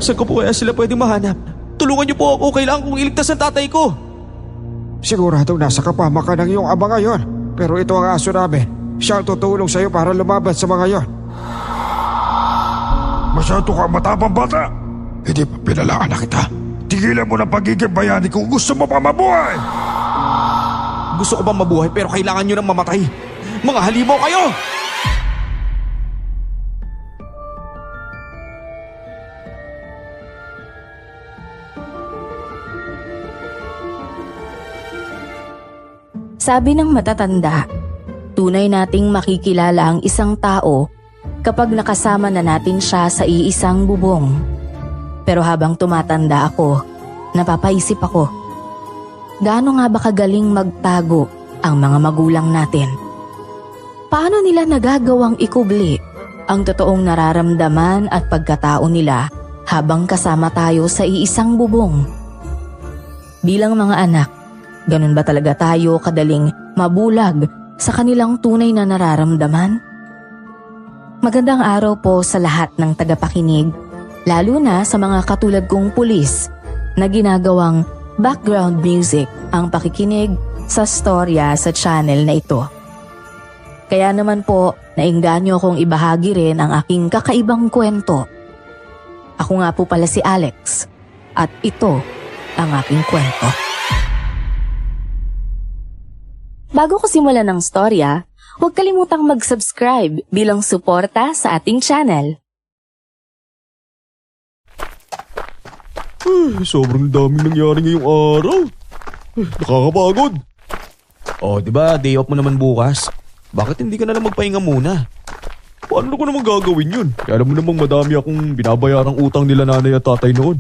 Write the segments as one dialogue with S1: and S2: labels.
S1: Saan ko po kaya sila pwedeng mahanap? Tulungan niyo po ako, kailangan kong iligtas ang tatay ko.
S2: Siguradong nasa kapama ka ng iyong ama ngayon. Pero ito ang aso namin. Siya ang tutulong sa'yo para lumaban sa mga yon.
S3: Masyado ka matapang bata. Hindi pa pinalaan na kita. Tigilan mo ng pagiging bayani kung gusto mo pa mabuhay.
S1: Gusto ko bang mabuhay pero kailangan niyo nang mamatay. Mga halimaw kayo!
S4: Sabi ng matatanda, tunay nating makikilala ang isang tao kapag nakasama na natin siya sa iisang bubong. Pero habang tumatanda ako, napapaisip ako, gaano nga ba kagaling magtago ang mga magulang natin? Paano nila nagagawang ikubli ang totoong nararamdaman at pagkatao nila habang kasama tayo sa iisang bubong? Bilang mga anak, ganun ba talaga tayo kadaling mabulag sa kanilang tunay na nararamdaman? Magandang araw po sa lahat ng tagapakinig, lalo na sa mga katulad kong pulis na ginagawang background music ang pakikinig sa storya sa channel na ito. Kaya naman po, nainganyo akong ibahagi rin ang aking kakaibang kwento. Ako nga po pala si Alex at ito ang aking kwento. Bago ko simulan ng storya, huwag kalimutang mag-subscribe bilang suporta sa ating channel.
S1: Sobrang daming nangyari ngayong araw. Nakakapagod. Oh, di ba day off mo naman bukas? Bakit hindi ka na lang magpahinga muna? Paano ko naman gagawin yun? Alam mo namang madami akong binabayarang utang nila nanay at tatay noon.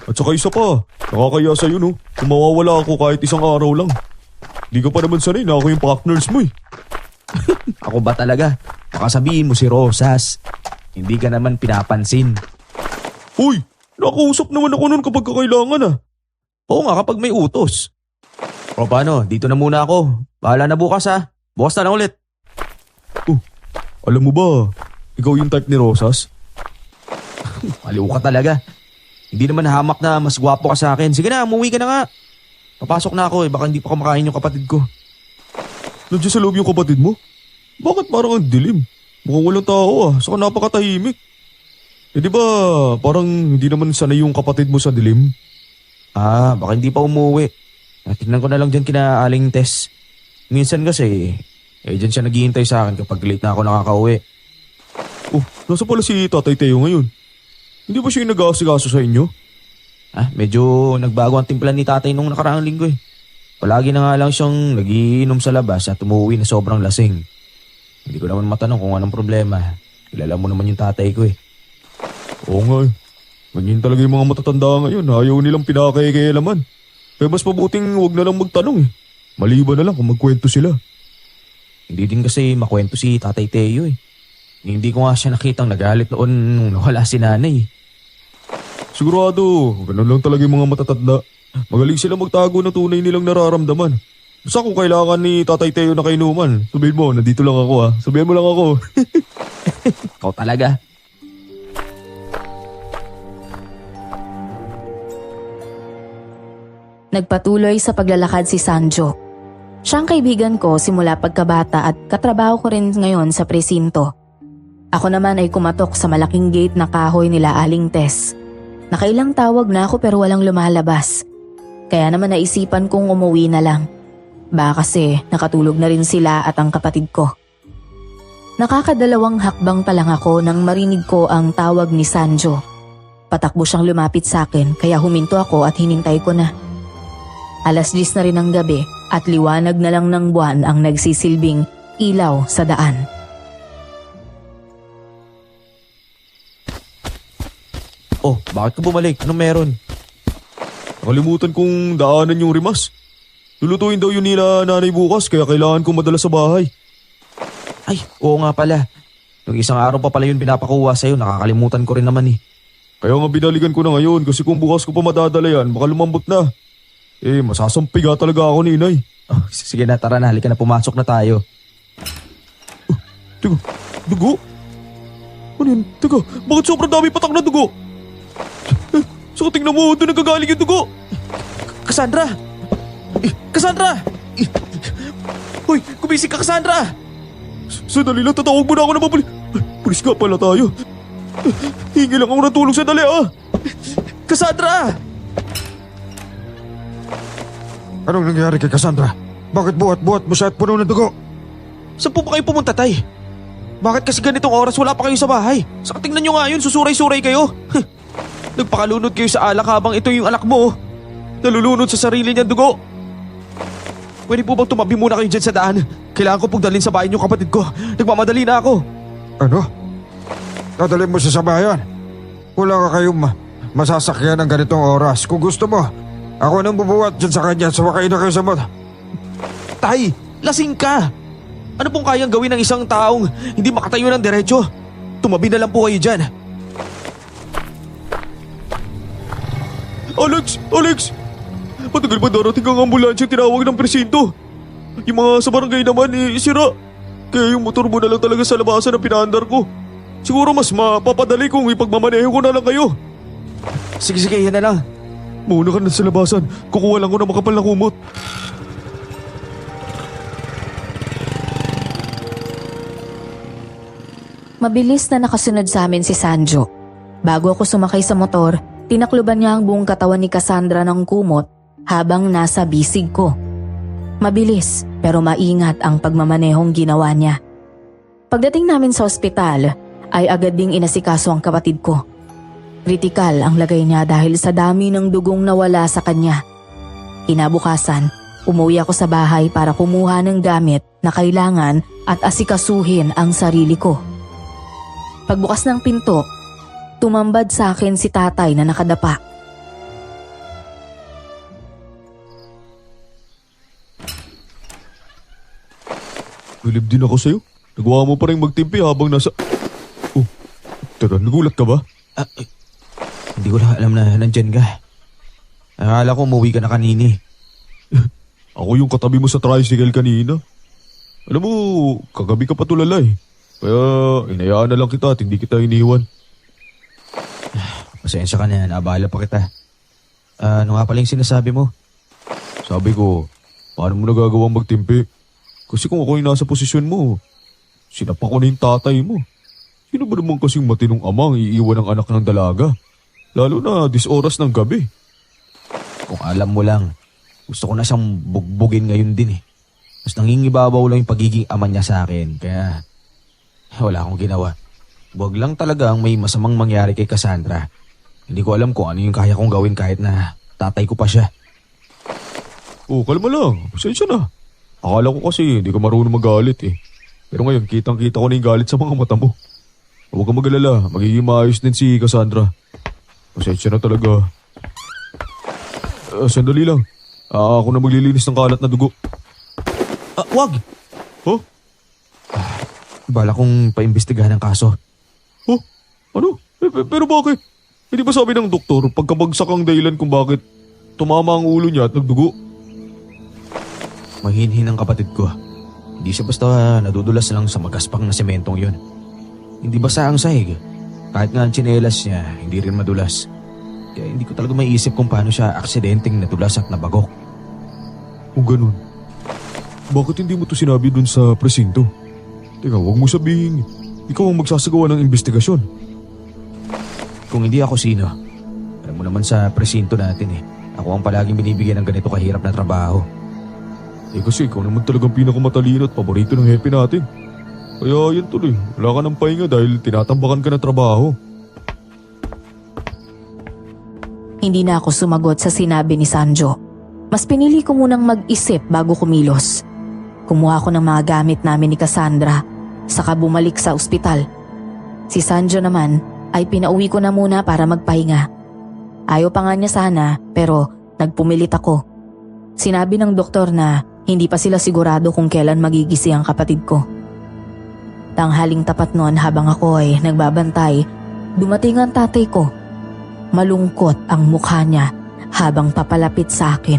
S1: At saka isa pa, nakakaya sa'yo no, kung mawawala ako kahit isang araw lang. Di ka pa naman sanay na ako yung partners mo eh.
S5: Ako ba talaga? Baka sabihin mo si Rosas. Hindi ka naman pinapansin.
S1: Uy, nakausap naman ako nun kapag kakailangan ah.
S5: Oo nga kapag may utos. O paano, dito na muna ako. Bahala na bukas ha. Bukas na lang ulit.
S1: Alam mo ba, ikaw yung type ni Rosas?
S5: Maliw ka talaga. Hindi naman hamak na mas gwapo ka sa akin. Sige na, umuwi ka na nga. Papasok na ako eh, baka hindi pa kumakain yung kapatid ko.
S1: Nandiyan sa loob yung kapatid mo? Bakit parang ang dilim? Mukhang walang tao ah, saka napakatahimik. Eh di ba, parang hindi naman sanay yung kapatid mo sa dilim?
S5: Baka hindi pa umuwi. Tignan ko na lang dyan kina Aling Tess. Minsan kasi, dyan siya naghihintay sa akin kapag late na ako nakakauwi.
S1: Nasa pala si Tatay Teo ngayon? Hindi ba siya yung nag-aasikaso sa inyo?
S5: Medyo nagbago ang timplan ni tatay nung nakaraang linggo eh. Palagi na nga lang siyang nagiinom sa labas at umuwi na sobrang lasing. Hindi ko naman matanong kung anong problema. Kilala mo naman yung tatay ko eh.
S1: Oo nga eh. Ganyan talaga yung mga matatanda ngayon. Ayaw nilang pinakaikialaman. Kaya mas mabuting huwag na lang magtanong eh. Maliban na lang kung magkwento sila.
S5: Hindi din kasi makwento si Tatay Teo eh. Hindi ko nga siya nakitang nagalit noon nung nawala si nanay.
S1: Sigurado, ganun lang talaga yung mga matatanda. Magaling sila magtago ng tunay nilang nararamdaman. Basta kung kailangan ni Tatay Teo na kainuman, sabihin mo, nandito lang ako ha. Sabihin mo lang ako.
S5: Ikaw talaga.
S4: Nagpatuloy sa paglalakad si Sanjo. Siyang kaibigan ko simula pagkabata at katrabaho ko rin ngayon sa presinto. Ako naman ay kumatok sa malaking gate na kahoy nila Aling Tess. Nakailang tawag na ako pero walang lumalabas. Kaya naman naisipan kong umuwi na lang. Baka kasi nakatulog na rin sila at ang kapatid ko. Nakakadalawang hakbang pa lang ako nang marinig ko ang tawag ni Sanjo. Patakbo siyang lumapit sa akin kaya huminto ako at hinintay ko na. 10:00 na rin ng gabi at liwanag na lang ng buwan ang nagsisilbing ilaw sa daan.
S5: Oh, bakit ka bumalik? Anong meron?
S1: Nakalimutan kong daanan yung rimas. Lulutuin daw yun nila nanay bukas kaya kailangan kong madala sa bahay.
S5: Ay, oo nga pala. Nung isang araw pa pala yun pinapakuha sa'yo, nakakalimutan ko rin naman eh.
S1: Kaya nga binalikan ko na ngayon kasi kung bukas ko pa madadala yan, baka lumambot na. Masasampiga talaga ako ni inay.
S5: Oh, sige na, tara na, halika na, pumasok na tayo.
S1: Teka, dugo? Ano yun? Teka, bakit sobrang dami patak na dugo? So tingnan mo, doon nagagaling yung dugo. Cassandra! Cassandra! Hoy, kumising ka, Cassandra! Sandali lang, tatawag mo na ako na mapulis. Pulis nga pala tayo. Hingi lang ako ng tulong, sandali ah! Cassandra!
S2: Anong nangyari kay Cassandra? Bakit buhat-buhat mo siya at puno ng dugo?
S1: Saan po ba kayo pumunta, tay? Bakit kasi ganitong oras wala pa kayo sa bahay? Saka tingnan nyo nga yun, susuray-suray kayo. Nagpakalunod kayo sa alak habang ito yung anak mo. Nalulunod sa sarili niyang dugo. Pwede po bang tumabi muna kayo dyan sa daan? Kailangan ko pong dalhin sa bahay yung kapatid ko. Nagmamadali na ako.
S2: Ano? Dadalhin mo siya sa bayan? Wala ka kayong masasakyan ng ganitong oras. Kung gusto mo, ako nang bubuhat dyan sa kanya, sumakay na kayo sa motor.
S1: Tay, lasing ka. Ano pong kayang gawin ng isang taong hindi makatayo ng diretsyo? Tumabi na lang po kayo dyan. Alex! Matagal ba darating ang ambulansya tinawag ng presinto? Yung mga sa barangay naman sira. Kaya yung motor mo na lang talaga sa labasan na pinaandar ko. Siguro mas mapapadali kung ipagmamaneho ko na lang kayo. Sige, yan na lang. Mauna ka na sa labasan. Kukuha lang ko ng makapal na kumot.
S4: Mabilis na nakasunod sa amin si Sanjo. Bago ako sumakay sa motor, tinakluban niya ang buong katawan ni Cassandra ng kumot habang nasa bisig ko. Mabilis pero maingat ang pagmamanehong ginawa niya. Pagdating namin sa ospital, ay agad ding inasikaso ang kapatid ko. Kritikal ang lagay niya dahil sa dami ng dugong nawala sa kanya. Kinabukasan, umuwi ako sa bahay para kumuha ng gamit na kailangan at asikasuhin ang sarili ko. Pagbukas ng pinto, tumambad sa akin si tatay na nakadapa.
S1: Bilib din ako sa'yo. Nagawa mo pa rin magtimpi habang nasa... Oh, tara, nagulat ka ba?
S5: Hindi ko na alam na nandyan ka. Akala ko umuwi ka na kanini.
S1: Ako yung katabi mo sa tricycle kanina. Alam mo, kagabi ka pa tulala eh. Kaya inayaan na lang kita at hindi kita iniwan.
S5: Pasensya ka na, naabala pa kita. Ano nga pala yung sinasabi mo?
S1: Sabi ko, paano mo nagagawang magtimpi? Kasi kung ako yung nasa posisyon mo, sinapak ko na yung tatay mo. Sino ba naman kasing matinong ama ang iiwan ng anak ng dalaga? Lalo na 10 oras ng gabi.
S5: Kung alam mo lang, gusto ko na siyang bugbugin ngayon din eh. Mas nangingibabaw lang yung pagiging ama niya sa akin, kaya wala akong ginawa. Huwag lang talaga ang may masamang mangyari kay Cassandra. Hindi ko alam kung ano yung kaya kong gawin kahit na tatay ko pa siya.
S1: Oh, kalma lang. Pasensya na. Akala ko kasi hindi ka marunong magalit eh. Pero ngayon, kitang-kita ko na yung galit sa mga mata mo. Huwag kang mag-alala. Magiging maayos din si Cassandra. Pasensya na talaga. Sandali lang. Ako na maglilinis ng kalat na dugo.
S5: Wag!
S1: Huh?
S5: Bala kong paimbestigahan ng kaso.
S1: Huh? Ano? Pero bakit? Hindi ba sabi ng doktor pagkabagsak ang dahilan kung bakit tumama ang ulo niya at nagdugo?
S5: Mahinhin ang kapatid ko. Hindi siya basta nadudulas lang sa magaspang na sementong yun. Hindi basa ang sahig. Kahit nga ang tsinelas niya, hindi rin madulas. Kaya hindi ko talaga maiisip kung paano siya aksidenteng nadulas at nabagok.
S1: Kung ganun, bakit hindi mo to sinabi dun sa presinto? Teka, huwag mo sabihin, ikaw ang magsasagawa ng investigasyon.
S5: Kung hindi ako sino, alam mo naman sa presinto natin eh. Ako ang palaging binibigyan ng ganito kahirap na trabaho.
S1: Kasi ikaw naman talagang pinakamatalino at paborito ng hepe natin. Kaya yan tuloy, wala ka ng pahinga dahil tinatambakan ka ng trabaho.
S4: Hindi na ako sumagot sa sinabi ni Sanjo. Mas pinili ko munang mag-isip bago kumilos. Kumuha ko ng mga gamit namin ni Cassandra, saka bumalik sa ospital. Si Sanjo naman ay pinauwi ko na muna para magpahinga. Ayaw pa nga niya sana pero nagpumilit ako. Sinabi ng doktor na hindi pa sila sigurado kung kailan magigising ang kapatid ko. Tanghaling tapat noon habang ako ay nagbabantay, dumating ang tatay ko. Malungkot ang mukha niya habang papalapit sa akin.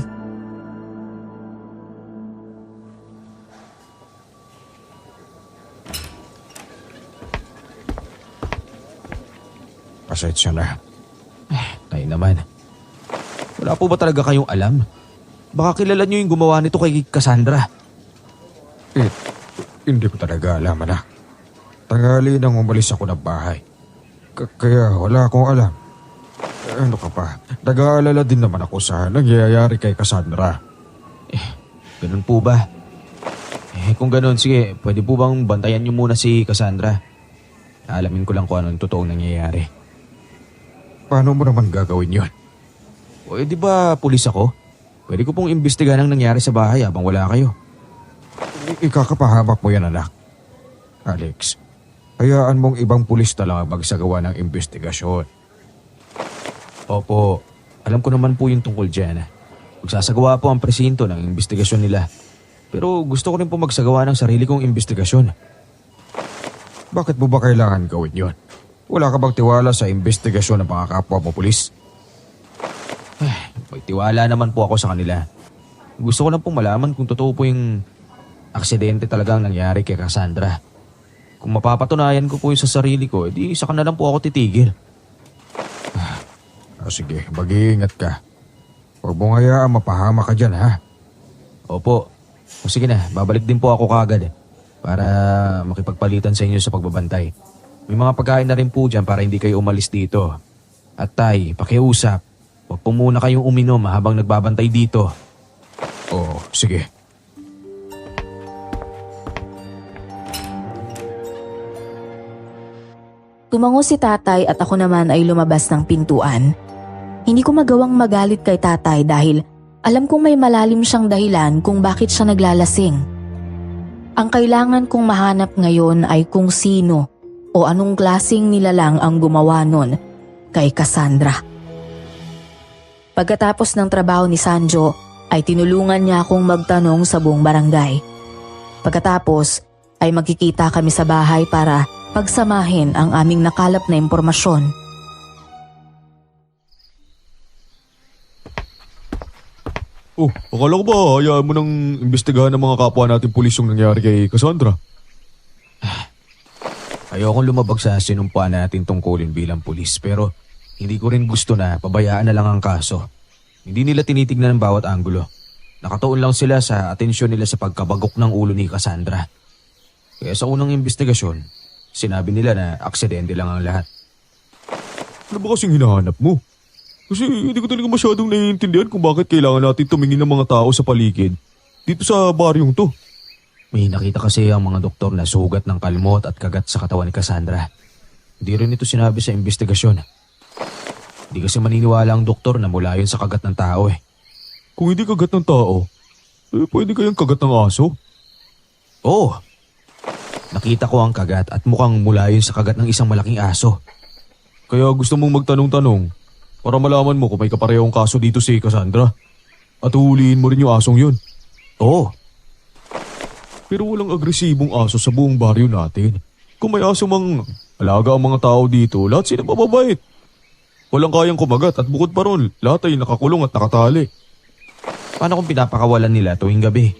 S5: Pasensya na. Tayo Ay naman. Wala po ba talaga kayong alam? Baka kilala niyo yung gumawa nito kay Cassandra.
S2: Hindi ko talaga alam, anak. Tanghali nang umalis ako ng bahay. Kaya wala akong alam. Ano ka pa? Nag-aalala din naman ako sa nangyayari kay Cassandra.
S5: Ganun po ba? Kung ganun, sige, pwede po bang bantayan niyo muna si Cassandra? Alamin ko lang kung ano yung totoong nangyayari.
S2: Paano mo naman gagawin yon?
S5: O di ba pulis ako? Pwede ko pong imbestigahan ang nangyari sa bahay habang wala kayo.
S2: Ikakapahamak mo yan, anak. Alex, hayaan mong ibang pulis na lang ang magsagawa ng investigasyon.
S5: Opo, alam ko naman po yung tungkol dyan. Magsasagawa po ang presinto ng investigasyon nila. Pero gusto ko rin po magsagawa ng sarili kong investigasyon.
S2: Bakit mo ba kailangan gawin yon? Wala ka bang tiwala sa investigasyon ng mga kapwa mo pulis?
S5: May tiwala naman po ako sa kanila. Gusto ko lang pong malaman kung totoo po yung aksidente talagang nangyari kay Cassandra. Kung mapapatunayan ko po yung sa sarili ko, edi saka na lang po ako titigil.
S2: Sige, mag-iingat ka. Huwag mong hayaan mapahama ka dyan, ha?
S5: Opo. O sige na, babalik din po ako kagad para makipagpalitan sa inyo sa pagbabantay. May mga pagkain na rin po dyan para hindi kayo umalis dito. At tay, pakiusap. Huwag po muna kayong uminom habang nagbabantay dito.
S2: Oo, sige.
S4: Tumango si tatay at ako naman ay lumabas ng pintuan. Hindi ko magawang magalit kay tatay dahil alam kong may malalim siyang dahilan kung bakit siya naglalasing. Ang kailangan kong mahanap ngayon ay kung sino o anong klaseng nilalang ang gumawa nun kay Cassandra. Pagkatapos ng trabaho ni Sanjo ay tinulungan niya akong magtanong sa buong barangay. Pagkatapos ay magkikita kami sa bahay para pagsamahin ang aming nakalap na impormasyon.
S1: Oh, akala ko ba hayaan mo nang imbestigahan ng mga kapwa natin pulis yung nangyari kay Cassandra?
S5: Ayokong lumabag sa sinumpaan natin tungkulin bilang pulis pero hindi ko rin gusto na pabayaan na lang ang kaso. Hindi nila tinitignan ng bawat anggulo. Nakatuon lang sila sa atensyon nila sa pagkabagok ng ulo ni Cassandra. Kaya sa unang investigasyon, sinabi nila na aksidente lang ang lahat.
S1: Ano ba kasing hinahanap mo? Kasi hindi ko talaga masyadong naiintindihan kung bakit kailangan natin tumingin ng mga tao sa paligid dito sa baryong to.
S5: May nakita kasi ang mga doktor na sugat ng kalmot at kagat sa katawan ni Cassandra. Hindi rin ito sinabi sa investigasyon. Hindi kasi maniniwala ang doktor na mula yun sa kagat ng tao eh.
S1: Kung hindi kagat ng tao, pwede kayang kagat ng aso?
S5: Oo. Nakita ko ang kagat at mukhang mula yun sa kagat ng isang malaking aso.
S1: Kaya gusto mong magtanong-tanong para malaman mo kung may kaparehong kaso dito si Cassandra. At huhulihin mo rin yung asong yun.
S5: Oo.
S1: Pero walang agresibong aso sa buong baryo natin. Kung may aso mang alaga ang mga tao dito, lahat sila mababait. Walang kayang kumagat at bukod pa ron, lahat ay nakakulong at nakatali.
S5: Paano kung pinapakawalan nila tuwing gabi?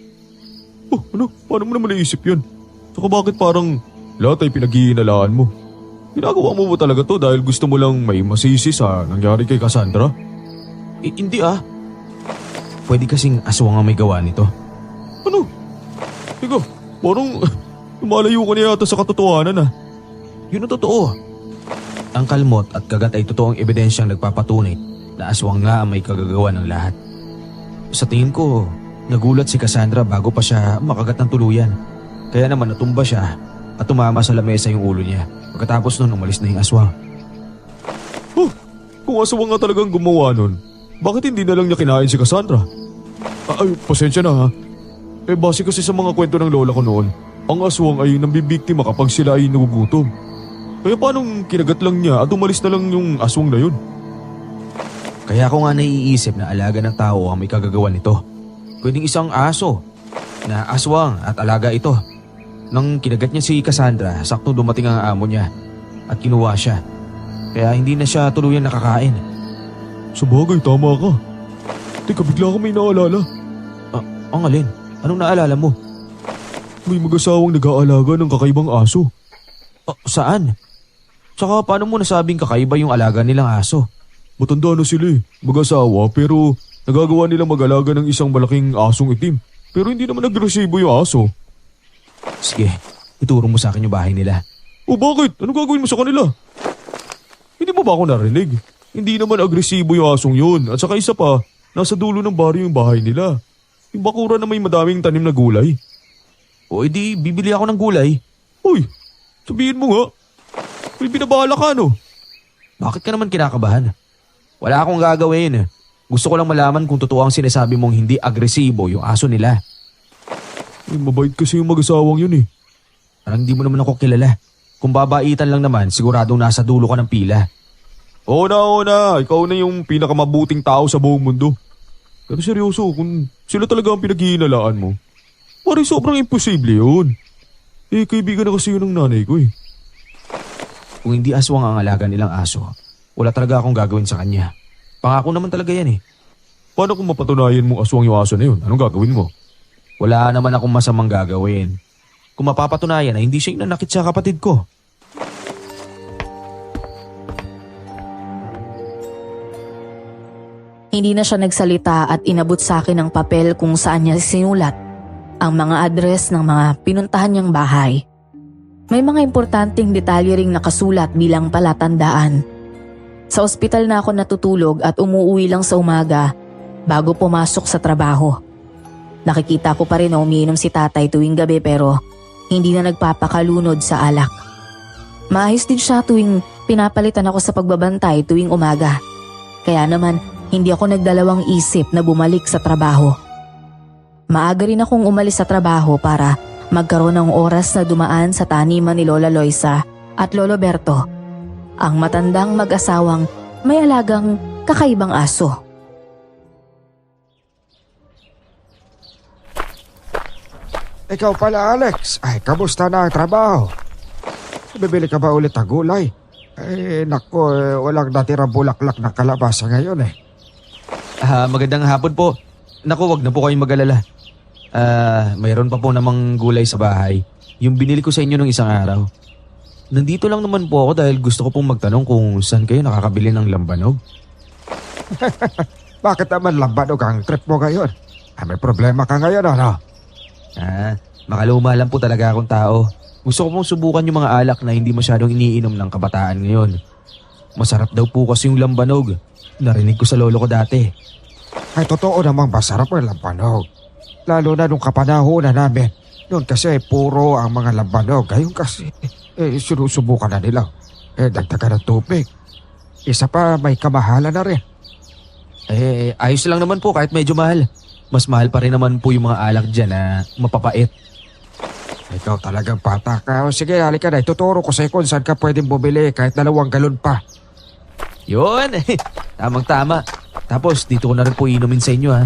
S1: Oh, ano? Paano mo naman naisip yun? Saka bakit parang lahat ay pinag-iinalaan mo? Ginagawa mo ba talaga to dahil gusto mo lang may masisi sa nangyari kay Cassandra?
S5: Hindi ah. Pwede kasing aswang ang may gawa nito.
S1: Ano? Ikaw, parang lumalayo ka na yata sa katotohanan ah.
S5: Yun ang totoo. Ang kalmot at kagat ay totoong ebidensyang nagpapatunay na aswang nga ang may kagagawa ng lahat. Sa tingin ko, nagulat si Cassandra bago pa siya makagat ng tuluyan. Kaya naman natumba siya at tumama sa lamesa yung ulo niya. Pagkatapos nun, umalis na yung aswang.
S1: Oh, kung aswang nga talagang gumawa nun, bakit hindi na lang niya kinain si Cassandra? Ay, pasensya na ha. Base kasi sa mga kwento ng lola ko noon, ang aswang ay nambibiktima kapag sila ay nagugutom. Kaya paanong kinagat lang niya at umalis na lang yung aswang na yun?
S5: Kaya ako nga naiisip na alaga ng tao ang may kagagawa nito. Pwedeng isang aso na aswang at alaga ito. Nang kinagat niya si Cassandra, saktong dumating ang amo niya at kinuha siya. Kaya hindi na siya tuluyang nakakain.
S1: Sabagay, tama ka. Teka, bigla ko may naalala.
S5: Ang alin? Anong naalala mo?
S1: May mag-asawang nag-aalaga ng kakaibang aso.
S5: Saan? Tsaka paano mo nasabing kakaiba yung alaga nilang aso?
S1: Matanda na sila mag-asawa pero nagagawa nilang mag-alaga ng isang malaking asong itim. Pero hindi naman agresibo yung aso.
S5: Sige, ituro mo sa akin yung bahay nila.
S1: O bakit? Ano gagawin mo sa kanila? Hindi mo ba ako narinig? Hindi naman agresibo yung asong yun. At saka isa pa, nasa dulo ng baryo yung bahay nila. Yung bakura na may madaming tanim na gulay.
S5: O edi, bibili ako ng gulay.
S1: Uy, sabihin mo nga. May binabala ka no?
S5: Bakit ka naman kinakabahan? Wala akong gagawin. Gusto ko lang malaman kung totoo ang sinasabi mong hindi agresibo yung aso nila.
S1: Mabait kasi yung mag-asawang yun eh.
S5: Parang di mo naman ako kilala. Kung babaitan lang naman, siguradong nasa dulo ka ng pila.
S1: Oo na. Ikaw na yung pinakamabuting tao sa buong mundo. Pero seryoso, kung sila talaga ang pinaghihinalaan mo, parang sobrang imposible yun. Kaibigan na kasi yun ng nanay ko eh.
S5: Kung hindi aswang ang alaga nilang aso, wala talaga akong gagawin sa kanya. Pangako naman talaga yan eh.
S1: Paano kung mapatunayan mo aswang yung aso na yun? Anong gagawin mo?
S5: Wala naman akong masamang gagawin. Kung mapapatunayan na hindi siya yung nanakit sa kapatid ko.
S4: Hindi na siya nagsalita at inabot sa akin ang papel kung saan niya sinulat ang mga address ng mga pinuntahan niyang bahay. May mga importanteng detalye ring nakasulat bilang palatandaan. Sa ospital na ako natutulog at umuuwi lang sa umaga bago pumasok sa trabaho. Nakikita ko pa rin na umiinom si tatay tuwing gabi pero hindi na nagpapakalunod sa alak. Maayos din siya tuwing pinapalitan ako sa pagbabantay tuwing umaga. Kaya naman hindi ako nagdalawang isip na bumalik sa trabaho. Maaga rin akong umalis sa trabaho para magkaroon ng oras na dumaan sa taniman ni Lola Loisa at Lolo Berto, ang matandang mag-asawang may alagang kakaibang aso.
S2: Ikaw pala, Alex. Ay, kamusta na ang trabaho? Bibili ka ba ulit ng gulay? Nako, walang natirang bulaklak ng kalabasa ngayon eh.
S5: Magandang hapon po. Naku, wag na po kayong mag-alala. Mayroon pa po namang gulay sa bahay. Yung binili ko sa inyo nung isang araw. Nandito lang naman po ako dahil gusto ko pong magtanong kung saan kayo nakakabili ng lambanog.
S2: Bakit naman lambanog ang trip mo ngayon? May problema ka ngayon, ano?
S5: Makaluma lang po talaga akong tao. Gusto ko pong subukan yung mga alak na hindi masyadong iniinom ng kabataan ngayon. Masarap daw po kasi yung lambanog. Narinig ko sa lolo ko dati.
S2: Ay, totoo namang masarap ang lambanog. Lalo na nung kapanahonan namin. Noon kasi puro ang mga lambanog. Ngayon kasi, sinusubukan na nila. Dagdagan ng tubig. Isa pa, may kamahalan na rin.
S5: Ayos lang naman po kahit medyo mahal. Mas mahal pa rin naman po yung mga alak dyan na mapapait.
S2: Ikaw talagang bata ka. O sige, halika na. Ituturo ko sa'yo kung saan ka pwedeng bumili kahit 2 galon pa.
S5: Yun, tamang-tama. Tapos dito ko na rin po inumin sa inyo ha.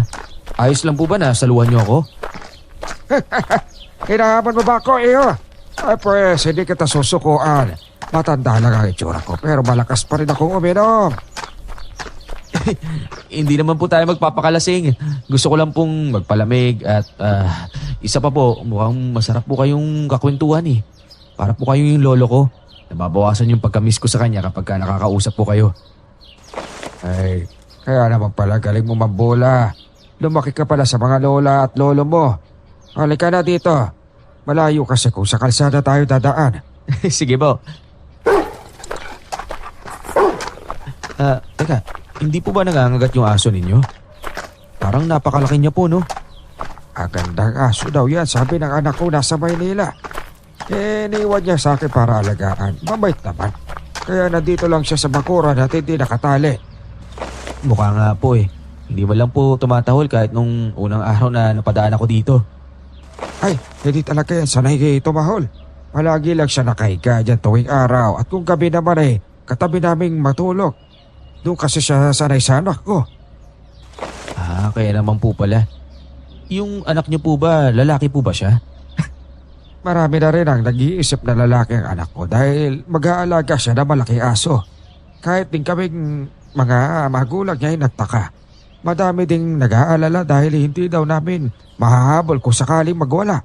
S5: Ayos lang po ba na saluhan niyo ako?
S2: Hinahaman mo ba ako, iyo? Ay pues, hindi kita susukuan. Matanda lang ang itsura ko pero malakas pa rin akong uminom.
S5: Hindi naman po tayo magpapakalasing. Gusto ko lang pong magpalamig at isa pa po, mukhang masarap po kayong kakwentuhan eh. Para po kayong yung lolo ko. Nababawasan yung pagkamiss ko sa kanya kapag nakakausap po kayo.
S2: Ay, kaya naman pala galing mo mambola. Lumaki ka pala sa mga lola at lolo mo. Halika na dito. Malayo kasi kung sa kalsada tayo dadaan.
S5: Sige po. Teka, hindi po ba nangangagat yung aso ninyo? Parang napakalaki niya po, no?
S2: Agandang aso daw yan, sabi ng anak ko nasa Maynila. Iniwan niya sa akin para alagaan. Mabait naman. Kaya nandito lang siya sa bakuran at hindi nakatali.
S5: Mukha nga po eh. Hindi mo lang po tumatahol kahit nung unang araw na napadaan ako dito.
S2: Ay, hindi talaga yan sanay kayo tumahol. Palagi lang siya nakahiga dyan tuwing araw at kung gabi naman katabi naming matulog. Doon kasi siya sanay sa anak ko.
S5: Kaya naman po pala. Yung anak niyo po ba, lalaki po ba siya?
S2: Marami na rin ang nag-iisip na lalaki ang anak ko dahil mag-aalaga siya na malaking aso. Kahit din kaming mga magulang niya ay nagtaka. Madami ding nag-aalala dahil hindi daw namin mahahabol kung sakaling magwala.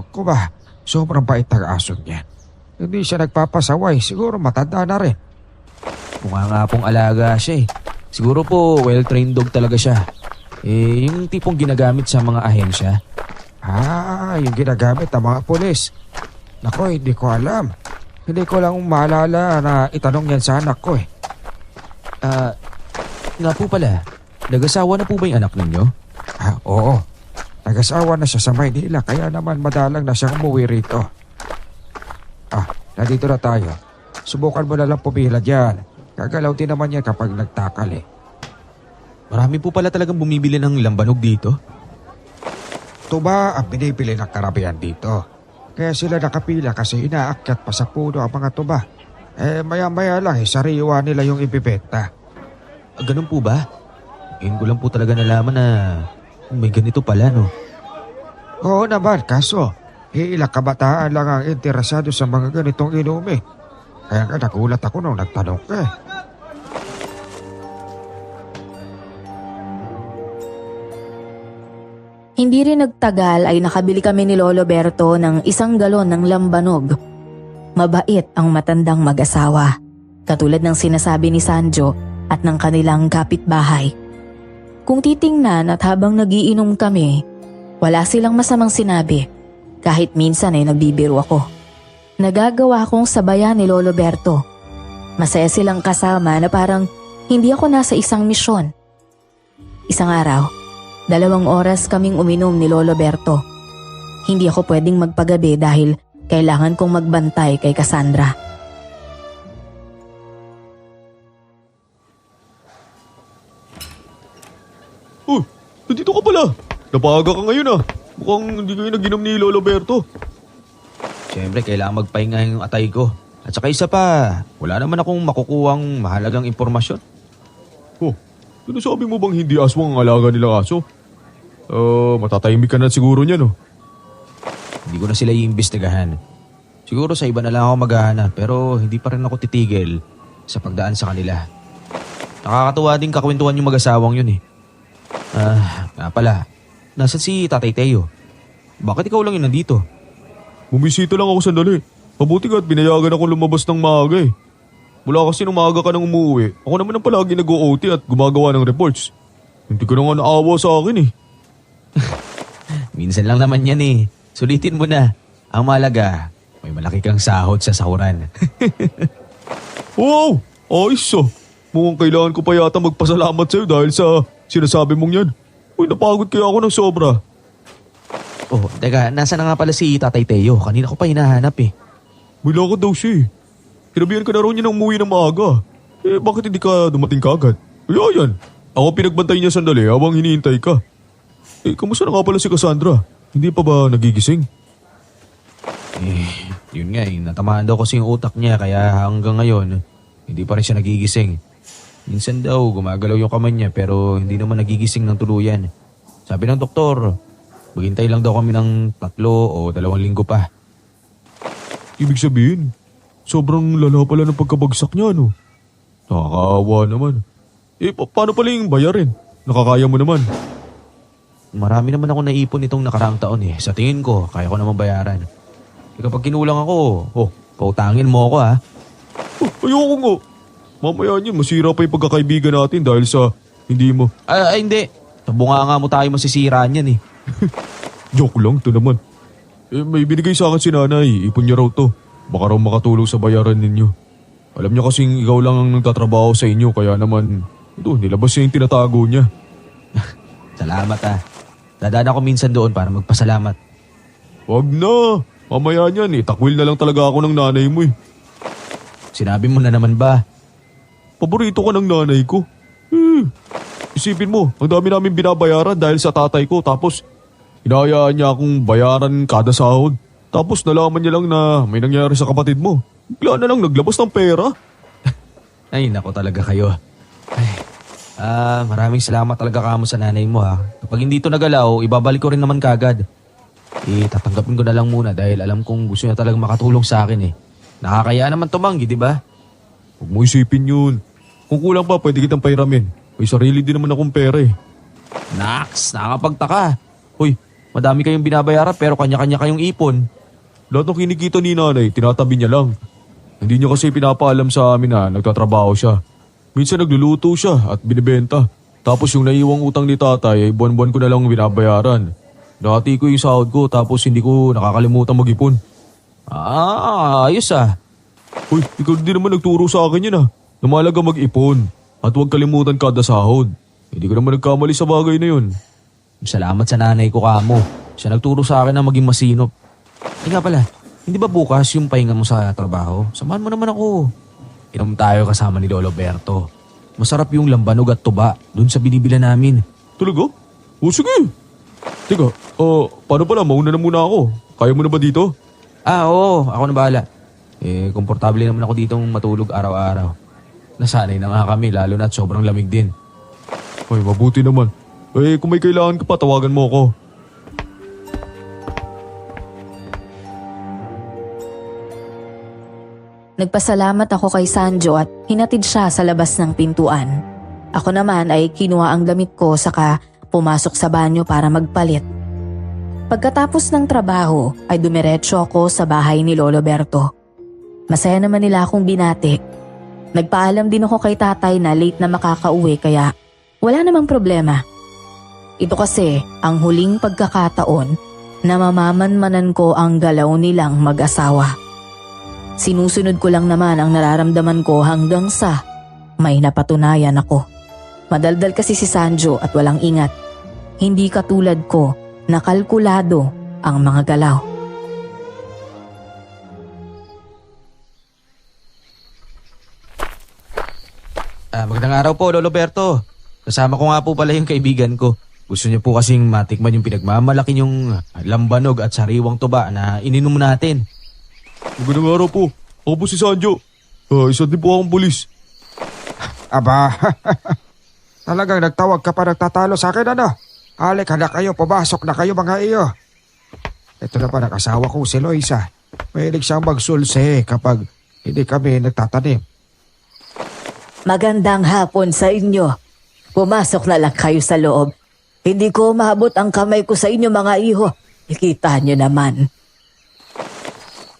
S2: Ko ba, sobrang bait ng aso niya. Hindi siya nagpapasaway, siguro matanda na rin.
S5: Mukha nga pong alaga siya eh. Siguro po well-trained dog talaga siya. Yung tipong ginagamit sa mga ahensya.
S2: Yung ginagamit ng mga pulis. Nako, hindi ko alam. Hindi ko lang maalala na itanong yan sa anak ko eh.
S5: Nga po pala, nag-asawa na po ba yung anak ninyo?
S2: Oo. Nag-asawa na siya sa Maynila kaya naman madalang na siyang umuwi rito. Nandito na tayo. Subukan mo na lang pumila dyan. Gagalaw din naman yan kapag nagtakal eh.
S5: Marami po pala talagang bumibili ng lambanog dito.
S2: Tuba ang pinipili ng karamihan dito. Kaya sila nakapila kasi inaakyat pa sa puno ang mga tuba. Maya-maya lang sariwa nila yung ibibenta.
S5: Ganun po ba? Ngayon ko lang po talaga nalaman na may ganito pala, no?
S2: Oo naman, kaso ilang kabataan lang ang interesado sa mga ganitong inumin. Kaya nga nagulat ako nung nagtanong ka.
S4: Hindi rin nagtagal ay nakabili kami ni Lolo Berto ng 1 galon ng lambanog. Mabait ang matandang mag-asawa, katulad ng sinasabi ni Sanjo at ng kanilang kapitbahay. Kung titingnan at habang nagiinom kami, wala silang masamang sinabi, kahit minsan ay nagbibiro ako. Nagagawa akong sabayan ni Lolo Berto. Masaya silang kasama na parang hindi ako nasa isang misyon. Isang araw, 2 oras kaming uminom ni Lolo Berto. Hindi ako pwedeng magpagabi dahil kailangan kong magbantay kay Cassandra.
S1: Nandito ka pala. Napaga ka ngayon ah. Mukhang hindi kayo naginom ni Lolo Berto.
S5: Siyempre, kailangan magpahinga yung atay ko. At saka isa pa, wala naman akong makukuhang mahalagang impormasyon.
S1: Sinasabi mo bang hindi aswang ang alaga nilang aso? Matatahimik ka na siguro niya, no?
S5: Hindi ko na sila iimbestigahan. Siguro sa iba na lang ako maghahanap pero hindi pa rin ako titigil sa pagdaan sa kanila. Nakakatuwa din kakwentuhan yung mag-asawang yun eh. Nga pala, nasan si Tatay Teo? Bakit ikaw lang yun nandito?
S1: Bumisita lang ako sandali. Mabuti ka at binayagan ako lumabas ng maaga eh. Mula kasi nung maaga ka nang umuwi, ako naman ang palagi nag-OT at gumagawa ng reports. Hindi ka na nga naawa sa akin eh.
S5: Minsan lang naman yan eh. Sulitin mo na. Ang mahalaga, may malaki kang sahod sa sahuran.
S1: Wow! Ayos ah. Mukhang kailangan ko pa yata magpasalamat sa'yo dahil sa sinasabi mong yan. Uy, napagod kaya ako ng sobra.
S5: Oh, teka, nasa na nga pala si Tatay Teo? Kanina ko pa hinahanap eh.
S1: May lakad daw siya eh. Kinabihan ka na raw niya ng umuwi ng maaga. Bakit hindi ka dumating kagad? Yan. Ako pinagbantay niya sandali habang hinihintay ka. Kamusta na nga pala si Cassandra? Hindi pa ba nagigising?
S5: Yun nga eh. Natamaan daw kasi yung utak niya kaya hanggang ngayon, hindi pa rin siya nagigising. Minsan daw gumagalaw yung kamay niya pero hindi naman nagigising ng tuluyan. Sabi ng doktor, maghintay lang daw kami ng 3 o 2 linggo pa.
S1: Ibig sabihin, sobrang lala pala ng pagkabagsak niya, no? Nakakaawa naman. Paano pala yung bayarin? Nakakaya mo naman.
S5: Marami naman ako naipon itong nakaraang taon eh. Sa tingin ko, kaya ko naman bayaran. Kapag kinulang ako, pautangin mo ako ha.
S1: Ayoko nga. Mamaya niyan, masira pa yung pagkakaibigan natin dahil sa hindi mo.
S5: Hindi. Sa bunganga mo tayo masisiraan yan eh.
S1: Joke lang, to naman. May binigay sa akin si nanay. Ipon niya raw to. Baka raw makatulong sa bayaran ninyo. Alam niya kasing ikaw lang ang nagtatrabaho sa inyo kaya naman, nilabas niya yung tinatago niya.
S5: Salamat ha. Dadaan ako minsan doon para magpasalamat.
S1: Wag na. Mamaya niyan takwil na lang talaga ako ng nanay mo eh.
S5: Sinabi mo na naman ba?
S1: Paborito ka ng nanay ko. Isipin mo, ang dami namin binabayaran dahil sa tatay ko tapos hinahayaan niya akong bayaran kada sahod. Tapos nalaman niya lang na may nangyari sa kapatid mo. Bigla na lang naglabas ng pera.
S5: Ay, nako talaga kayo. Maraming salamat talaga kamo sa nanay mo ha. Kapag hindi ito nagalaw, ibabalik ko rin naman kagad. Tatanggapin ko na lang muna dahil alam kong gusto niya talagang makatulong sa akin eh. Nakakaya naman tumanggi, di ba?
S1: Huwag mo isipin yun. Kung kulang pa, pwede kitang pairamin. May sarili din naman akong pera eh.
S5: Naks, nakakapagtaka. Hoy, madami kayong binabayaran pero kanya-kanya kayong ipon.
S1: Lahat ng kinikita ni nanay, tinatabi niya lang. Hindi niya kasi pinapaalam sa amin na nagtatrabaho siya. Minsan nagluluto siya at binibenta. Tapos yung naiwang utang ni tatay ay buwan-buwan ko na lang binabayaran. Dati ko yung sahod ko tapos hindi ko nakakalimutan mag-ipon.
S5: Ayos ah.
S1: Uy, ikaw din naman nagturo sa akin yun na mahalaga mag-ipon at huwag kalimutan kada sahod. Hindi ko naman nagkamali sa bagay na yun.
S5: Salamat sa nanay ko, kamo. Siya nagturo sa akin na maging masinop. Nga pala, hindi ba bukas yung pahinga mo sa trabaho? Samahan mo naman ako. Inom tayo kasama ni Lolo Berto. Masarap yung lambanog at tuba dun sa binibila namin.
S1: Talaga? O sige. Teka, paano pala? Mauna na muna ako. Kaya mo na ba dito?
S5: Oo, ako na bahala. Komportable naman ako ditong matulog araw-araw. Nasanay na nga kami, lalo na at sobrang lamig din.
S1: Ay, mabuti naman. Kung may kailangan ka pa, tawagan mo ako.
S4: Nagpasalamat ako kay Sanjo at hinatid siya sa labas ng pintuan. Ako naman ay kinuha ang damit ko saka pumasok sa banyo para magpalit. Pagkatapos ng trabaho ay dumiretso ako sa bahay ni Lolo Berto. Masaya naman nila akong binati. Nagpaalam din ako kay tatay na late na makakauwi kaya wala namang problema. Ito kasi ang huling pagkakataon na mamamanmanan ko ang galaw nilang mag-asawa. Sinusunod ko lang naman ang nararamdaman ko hanggang sa may napatunayan ako. Madaldal kasi si Sanjo at walang ingat. Hindi katulad ko na kalkulado ang mga galaw.
S5: Magandang araw po, Lolo Berto. Kasama ko nga po pala yung kaibigan ko. Gusto niyo po kasing matikman yung pinagmamalaki yung lambanog at sariwang tuba na ininom natin.
S1: Magandang araw po. Ako po si Sanjo. Isa din po akong pulis.
S2: Aba, talagang nagtawag ka pa nagtatalo sa akin ano? Halika na kayo, pumasok na kayo mga iyo. Ito na pa nag-asawa ko si Loisa. Mahilig siyang magsulse kapag hindi kami nagtatanim.
S4: Magandang hapon sa inyo. Pumasok na lang kayo sa loob. Hindi ko maabot ang kamay ko sa inyo mga iho. Ikita nyo naman.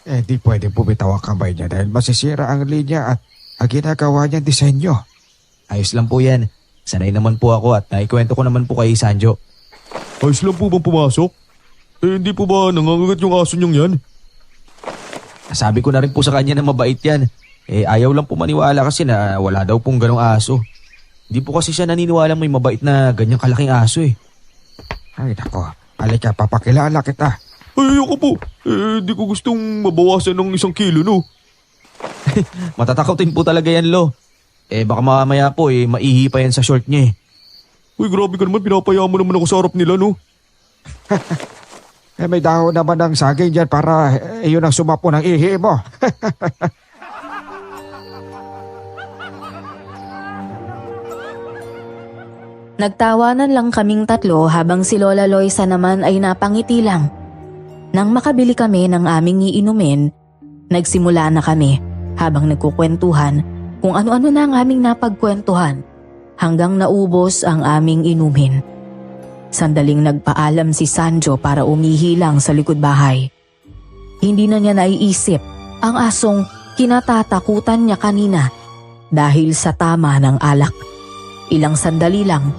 S2: Di pwede bumitaw ang kamay niya dahil masisira ang linya at ang ginagawa niyang disenyo.
S5: Ayos lang po yan. Sanay naman po ako at naikwento ko naman po kay Sanjo.
S1: Ayos lang po bang pumasok? Hindi po ba nangangagat yung aso niyong yan?
S5: Sabi ko na rin po sa kanya na mabait yan. Ayaw lang po maniwala kasi na wala daw pong ganong aso. Hindi po kasi siya naniniwala may mabait na ganyang kalaking aso eh.
S2: Ay nako, halika papakilala kita.
S1: Ay, ayoko po. Di ko gustong mabawasan ng 1 kilo, no?
S5: Matatakotin po talaga yan, Lo. Baka mamaya po maihi pa yan sa short niya eh.
S1: Uy, grabe ka naman. Pinapaya mo naman ako sa harap nila, no?
S2: May dahon naman ng saging dyan para yun ang sumapo ng ihi mo.
S4: Nagtawanan lang kaming tatlo habang si Lola Loisa naman ay napangiti lang. Nang makabili kami ng aming iinumin, nagsimula na kami habang nagkukwentuhan kung ano-ano na ang aming napagkwentuhan hanggang naubos ang aming inumin. Sandaling nagpaalam si Sanjo para umihi lang sa likod bahay. Hindi na niya naiisip ang asong kinatatakutan niya kanina dahil sa tama ng alak. Ilang sandali lang,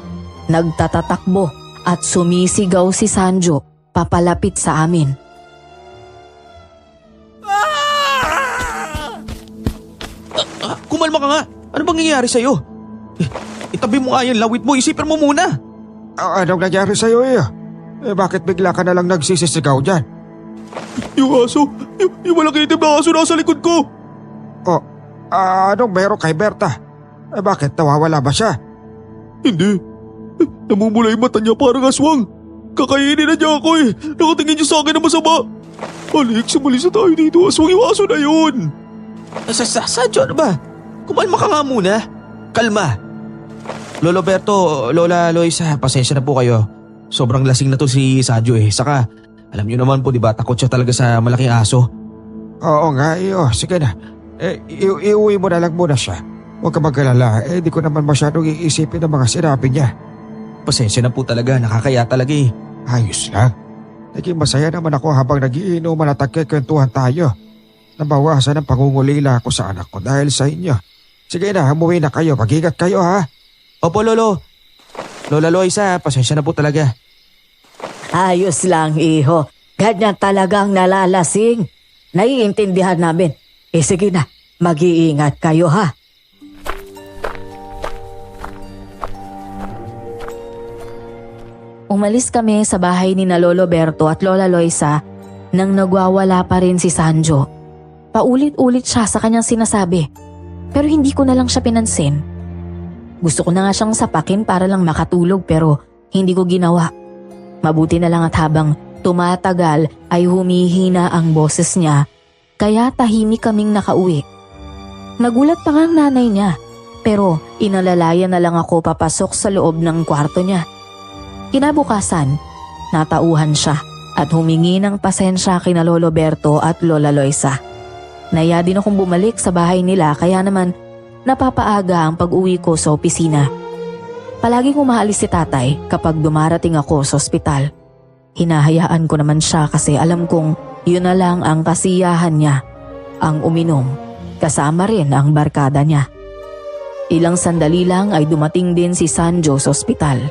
S4: nagtatatakbo at sumisigaw si Sanjo papalapit sa amin.
S5: Kumalma ka nga. Ano bang nangyayari sa'yo? Itabi mo nga yung lawit mo. Isipin mo muna.
S2: Anong nangyari sa'yo iyo? Bakit bigla ka na lang nagsisisigaw dyan?
S1: Yung aso. Yung malaki itim na aso nasa likod ko.
S2: Anong meron kay Berta? Bakit nawawala ba siya?
S1: Hindi. Namumula yung mata niya parang aswang. Kakainin na niya ako eh. Nakatingin niya sa akin na masama. Alex, umalis na tayo dito. Aswang yung aso na yun.
S5: Sanjo, ano ba? Kumalma ka nga muna. Kalma. Lolo Berto, Lola Loisa, pasensya na po kayo. Sobrang lasing na to si Sanjo eh. Saka, alam niyo naman po diba, takot siya talaga sa malaking aso.
S2: Oo nga iyo, sige na. Iuwi mo na lang muna siya. Huwag ka mag-alala, di ko naman masyadong iisipin ang mga sinabi niya.
S5: Pasensya na po talaga, nakakaya talaga eh.
S2: Ayos lang. Naging masaya naman ako habang nagiinuman at nagkikwentuhan tayo. nabawasan ang pangungulila ko sa anak ko dahil sa inyo. Sige na, umuwi na kayo. Mag-ingat kayo ha.
S5: Opo, Lolo. Lola Loisa, pasensya na po talaga.
S6: Ayos lang, iho. Ganyan talagang nalalasing. Naiintindihan namin. Sige na, mag-iingat kayo ha.
S4: Umalis kami sa bahay ni na Lolo Berto at Lola Loisa nang nagwawala pa rin si Sanjo. Paulit-ulit siya sa kanyang sinasabi, pero hindi ko na lang siya pinansin. Gusto ko na nga siyang sapakin para lang makatulog pero hindi ko ginawa. Mabuti na lang at habang tumatagal ay humihina ang boses niya, kaya tahimik kaming nakauwi. Nagulat pa nga ang nanay niya, pero inalalayan na lang ako papasok sa loob ng kwarto niya. Kinabukasan, natauhan siya at humingi ng pasensya kina Lolo Berto at Lola Loisa. Naya din akong bumalik sa bahay nila kaya naman napapaaga ang pag-uwi ko sa opisina. Palaging umaalis si tatay kapag dumarating ako sa ospital. Hinahayaan ko naman siya kasi alam kong yun na lang ang kasiyahan niya, ang uminom, kasama rin ang barkada niya. Ilang sandali lang ay dumating din si Sanjo sa ospital.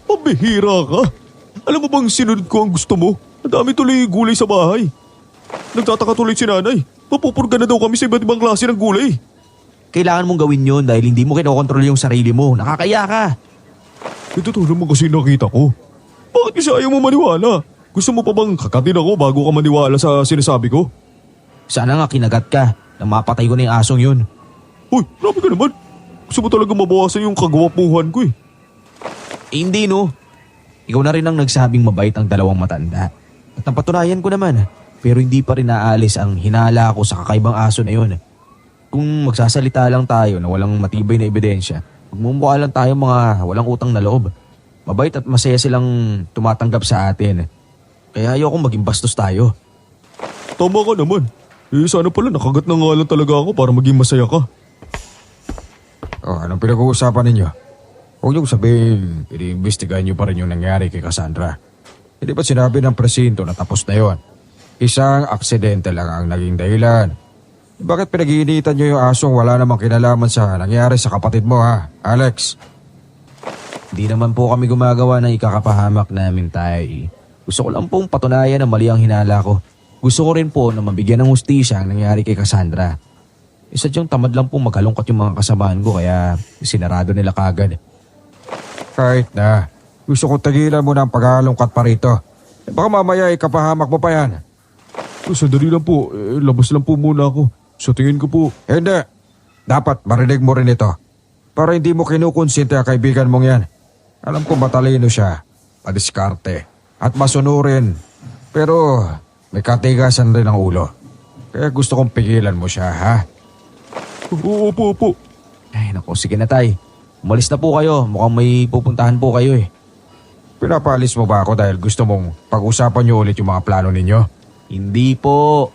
S1: Pabihira ka. Alam mo bang sinunod ko ang gusto mo? Ang dami tuloy gulay sa bahay. Nagtataka tuloy si nanay. Mapupurga na daw kami sa iba't ibang klase ng gulay.
S5: Kailangan mong gawin yun dahil hindi mo kinokontrol yung sarili mo. Nakakaya ka.
S1: Ito naman kasi nakita ko. Bakit kasi ayaw mo maniwala? Gusto mo pa bang kakatin ako bago ka maniwala sa sinasabi ko?
S5: Sana nga kinagat ka na mapatay ko na yung asong yun.
S1: Hoy, grabe ka naman. Gusto mo talaga mabawasan yung kagwapuhan ko eh.
S5: Hindi no. Ikaw na rin ang nagsabing mabait ang dalawang matanda. At napatunayan ko naman. Pero hindi pa rin naalis ang hinala ko sa kakaibang aso na yun. Kung magsasalita lang tayo na walang matibay na ebidensya, magmumukha lang tayo mga walang utang na loob. Mabait at masaya silang tumatanggap sa atin. Kaya ayokong maging bastos tayo.
S1: Tama ka naman. Sana pala nakagat na nga lang talaga ako para maging masaya ka.
S2: Anong pinag-uusapan ninyo? Huwag niyong sabihin, iniimbestigahan niyo pa rin yung nangyari kay Cassandra. Hindi ba sinabi ng presinto na tapos na yon? Isang aksidente lang ang naging dahilan. Bakit pinag-iinitan niyo yung asong wala namang kinalaman sa nangyari sa kapatid mo ha, Alex?
S5: Hindi naman po kami gumagawa ng ikakapahamak namin, tay. Gusto ko lang pong patunayan na mali ang hinala ko. Gusto ko rin po na mabigyan ng hustisya ang nangyari kay Cassandra. Sadyang tamad lang pong maghalongkat yung mga kasamahan ko kaya sinarado nila kagad.
S2: Kahit na, gusto ko tagilan mo na ang paghalongkat pa rito. Baka mamaya ikapahamak mo pa yan.
S1: Sandali lang po, labas lang po muna ako. Sa tingin ko po.
S2: Hindi. Dapat marinig mo rin ito. Para hindi mo kinukonsinte ang kaibigan mong yan. Alam ko matalino siya, madiskarte, at masunurin. Pero may katigasan rin ang ulo. Kaya gusto kong pigilan mo siya, ha?
S1: Opo.
S5: Ay naku, sige na tay. Umalis na po kayo. Mukhang may pupuntahan po kayo eh.
S2: Pinapalis mo ba ako dahil gusto mong pag-usapan niyo ulit yung mga plano ninyo?
S5: Hindi po.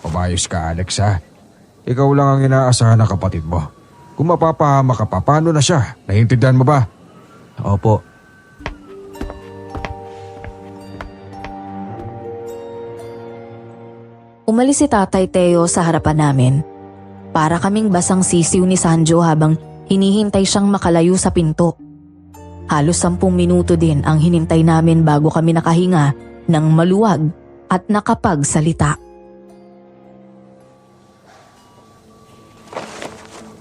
S2: Umayos ka, Alex, ha? Ikaw lang ang inaasahan ng kapatid mo. Kung mapapahama ka pa, paano na siya? Naiintindihan mo ba?
S5: Opo.
S4: Umalis si Tatay Teo sa harapan namin. Para kaming basang sisiw ni Sanjo habang hinihintay siyang makalayo sa pinto. Halos 10 minuto din ang hinintay namin bago kami nakahinga ng maluwag at nakapagsalita.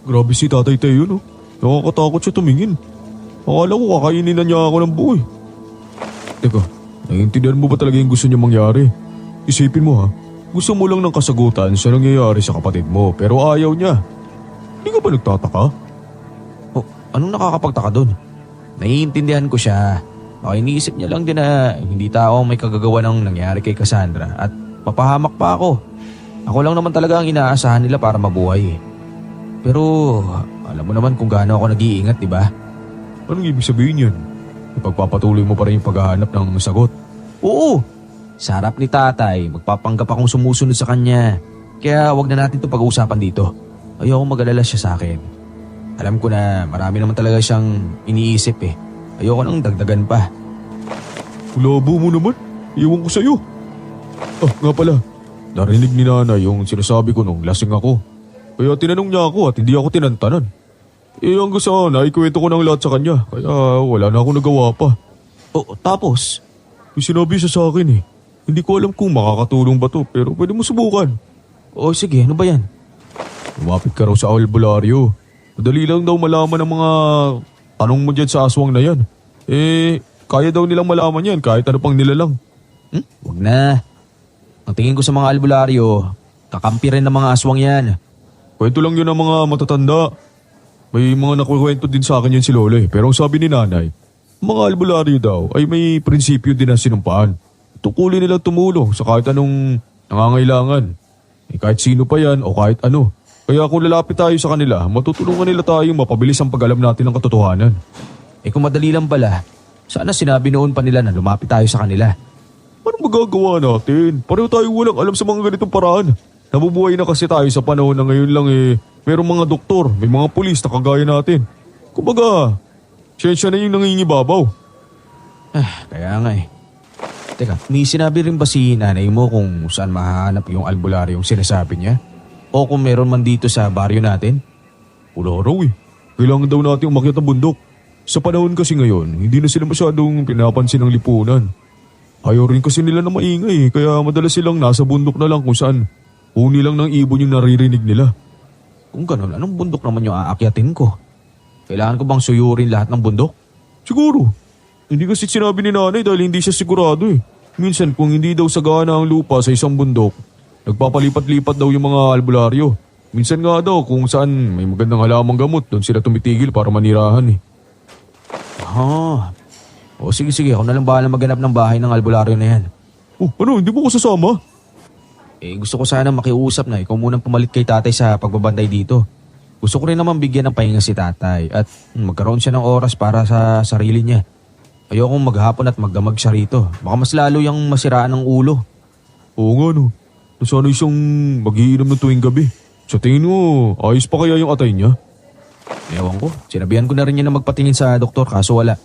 S1: Grabe si Tatay Teo, no? Nakakatakot siya tumingin. Akala ko kakainin na niya ako ng buhay. Teka, naiintindihan mo ba talaga yung gusto niya mangyari? Isipin mo ha, gusto mo lang ng kasagutan sa nangyayari sa kapatid mo pero ayaw niya. Hindi ka ba nagtataka?
S5: Oh, anong nakakapagtaka doon? Naiintindihan ko siya. Baka iniisip niya lang din na hindi tao ang may kagagawa ng nangyari kay Cassandra at papahamak pa ako. Ako lang naman talaga ang inaasahan nila para mabuhay. Pero alam mo naman kung gaano ako nag-iingat, di ba?
S1: Anong ibig sabihin yan? Ipagpapatuloy mo pa rin yung paghahanap ng sagot?
S5: Oo! Sa harap ni tatay, magpapanggap akong sumusunod sa kanya. Kaya wag na natin ito pag-uusapan dito. Ayoko mag-alala siya sa akin. Alam ko na marami naman talaga siyang iniisip eh. Ayoko nang dagdagan pa.
S1: Labo mo naman. Iwan ko sa'yo. Ah, nga pala. Narinig ni nanay yung sinasabi ko nung lasing ako. Kaya tinanong niya ako at hindi ako tinantanan. Hanggang sana ikwento ko ng lahat sa kanya. Kaya wala na akong nagawa pa.
S5: O, tapos?
S1: Yung sinabi siya sa akin eh. Hindi ko alam kung makakatulong ba to pero pwede mo subukan.
S5: O sige, ano ba yan?
S1: Lumapit ka raw sa albularyo. Madali lang daw malaman ang mga tanong mo dyan sa aswang na yan. Kaya daw nilang malaman yan kahit ano pang nilalang.
S5: Wag na. Ang tingin ko sa mga albularyo, kakampi rin ng mga aswang yan.
S1: Kwento lang yun ng mga matatanda. May mga nakukwento din sa akin yun si Lola eh. Pero ang sabi ni nanay, mga albularyo daw ay may prinsipyo din na sinumpaan. Tukulin nilang tumulong sa kahit anong nangangailangan. Kahit sino pa yan o kahit ano. Kaya kung lalapit tayo sa kanila, matutulungan nila tayong mapabilis ang pag-alam natin ng katotohanan.
S5: Kung madali lang pala, sana sinabi noon pa nila na lumapit tayo sa kanila.
S1: Ano magagawa natin? Pareho tayo walang alam sa mga ganitong paraan. Nabubuhay na kasi tayo sa panahon na ngayon lang merong mga doktor, may mga pulis na kagaya natin. Kumbaga, siyensya na yung nangingibabaw.
S5: Kaya nga eh. Teka, may sinabi rin ba si nanay mo kung saan mahahanap yung albularyong sinasabi niya? O kung meron man dito sa baryo natin?
S1: Wala raw eh. Kailangan daw natin umakyat ng bundok. Sa panahon kasi ngayon, hindi na sila masyadong pinapansin ng lipunan. Ayaw rin kasi nila na maingay kaya madalas silang nasa bundok na lang kung saan huni lang ng ibon yung naririnig nila.
S5: Kung ganun, anong bundok naman yung aakyatin ko? Kailangan ko bang suyurin lahat ng bundok?
S1: Siguro. Hindi kasi sinabi ni nanay dahil hindi siya sigurado eh. Minsan kung hindi daw sagana ang lupa sa isang bundok, nagpapalipat-lipat daw yung mga albularyo. Minsan nga daw kung saan may magandang halamang gamot doon sila tumitigil para manirahan eh.
S5: O sige, ako na lang bahala maghanap ng bahay ng albularyo na yan.
S1: Oh, ano? Hindi mo ko sasama?
S5: Gusto ko sana makiusap na ikaw munang pumalit kay tatay sa pagbabanday dito. Gusto ko rin naman bigyan ng pahinga si tatay at magkaroon siya ng oras para sa sarili niya. Ayokong maghapon at magdamag siya rito. Baka mas lalo yung masiraan ng ulo.
S1: Oo nga no. Nasanay siyang magiinom ng tuwing gabi. Sa tingin mo, ayos pa kaya yung atay niya?
S5: Ewan ko. Sinabihan ko na rin niya na magpatingin sa doktor kaso wala.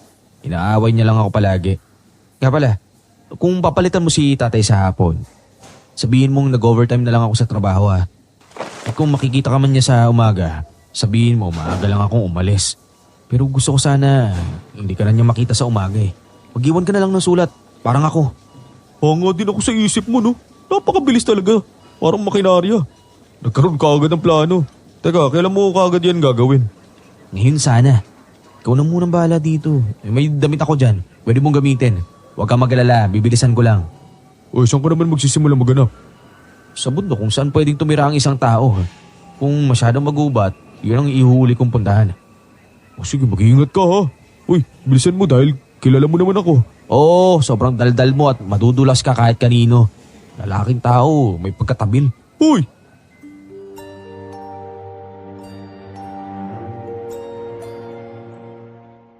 S5: Inaaway niya lang ako palagi. Kaya pala, kung papalitan mo si tatay sa hapon, sabihin mong nag-overtime na lang ako sa trabaho ha. At kung makikita ka man niya sa umaga, sabihin mo maaga lang akong umalis. Pero gusto ko sana hindi ka na niya makita sa umaga eh. Mag-iwan ka na lang ng sulat, parang ako.
S1: Hanga din ako sa isip mo no. Napakabilis talaga. Parang makinarya. Nagkaroon ka agad ng plano. Teka, kailan mo kaagad yan gagawin?
S5: Ngayon sana. Ikaw na munang bahala dito. May damit ako dyan. Pwede mong gamitin. Huwag kang mag-alala, bibilisan ko lang.
S1: O saan ka naman magsisimula maganap?
S5: Sa bundok kung saan pwedeng tumira ang isang tao. Kung masyadong magubat, yun ang ihuli kong puntahan.
S1: O sige, mag-iingat ka ha. Uy, bilisan mo dahil kilala mo naman ako.
S5: Oo, sobrang daldal mo at madudulas ka kahit kanino. Lalaking tao, may pagkatabil.
S1: Uy!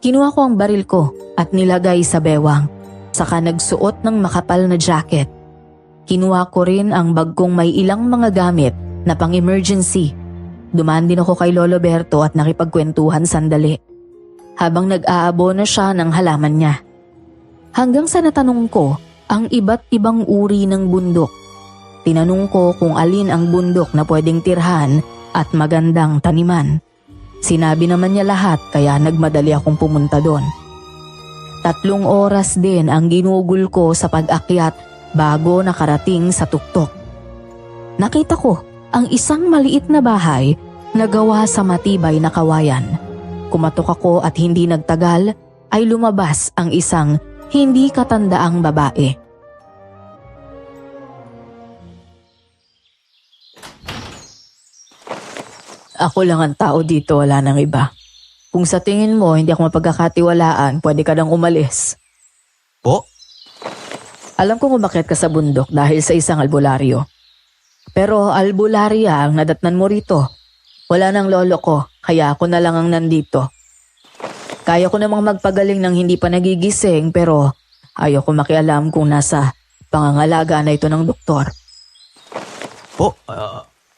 S4: Kinuha ko ang baril ko at nilagay sa bewang. Saka nagsuot ng makapal na jacket. Kinuha ko rin ang bag kong may ilang mga gamit na pang-emergency. Dumaan din ako kay Lolo Berto at nakipagkwentuhan sandali. Habang nag-aabono siya ng halaman niya. Hanggang sa natanong ko ang iba't ibang uri ng bundok. Tinanong ko kung alin ang bundok na pwedeng tirhan at magandang taniman. Sinabi naman niya lahat kaya nagmadali akong pumunta doon. 3 oras din ang ginugol ko sa pag-akyat bago nakarating sa tuktok. Nakita ko ang isang maliit na bahay na gawa sa matibay na kawayan. Kumatok ako at hindi nagtagal ay lumabas ang isang hindi katandaang babae. Ako lang ang tao dito, wala nang iba. Kung sa tingin mo hindi ako mapagkakatiwalaan, pwede ka nang umalis.
S5: Po?
S4: Alam kong umakyat ka sa bundok dahil sa isang albularyo. Pero albularya ang nadatnan mo rito. Wala nang lolo ko, kaya ako na lang ang nandito. Kaya ko namang magpagaling ng hindi pa nagigising pero ayoko makialam kung nasa pangangalaga na ito ng doktor.
S5: Po,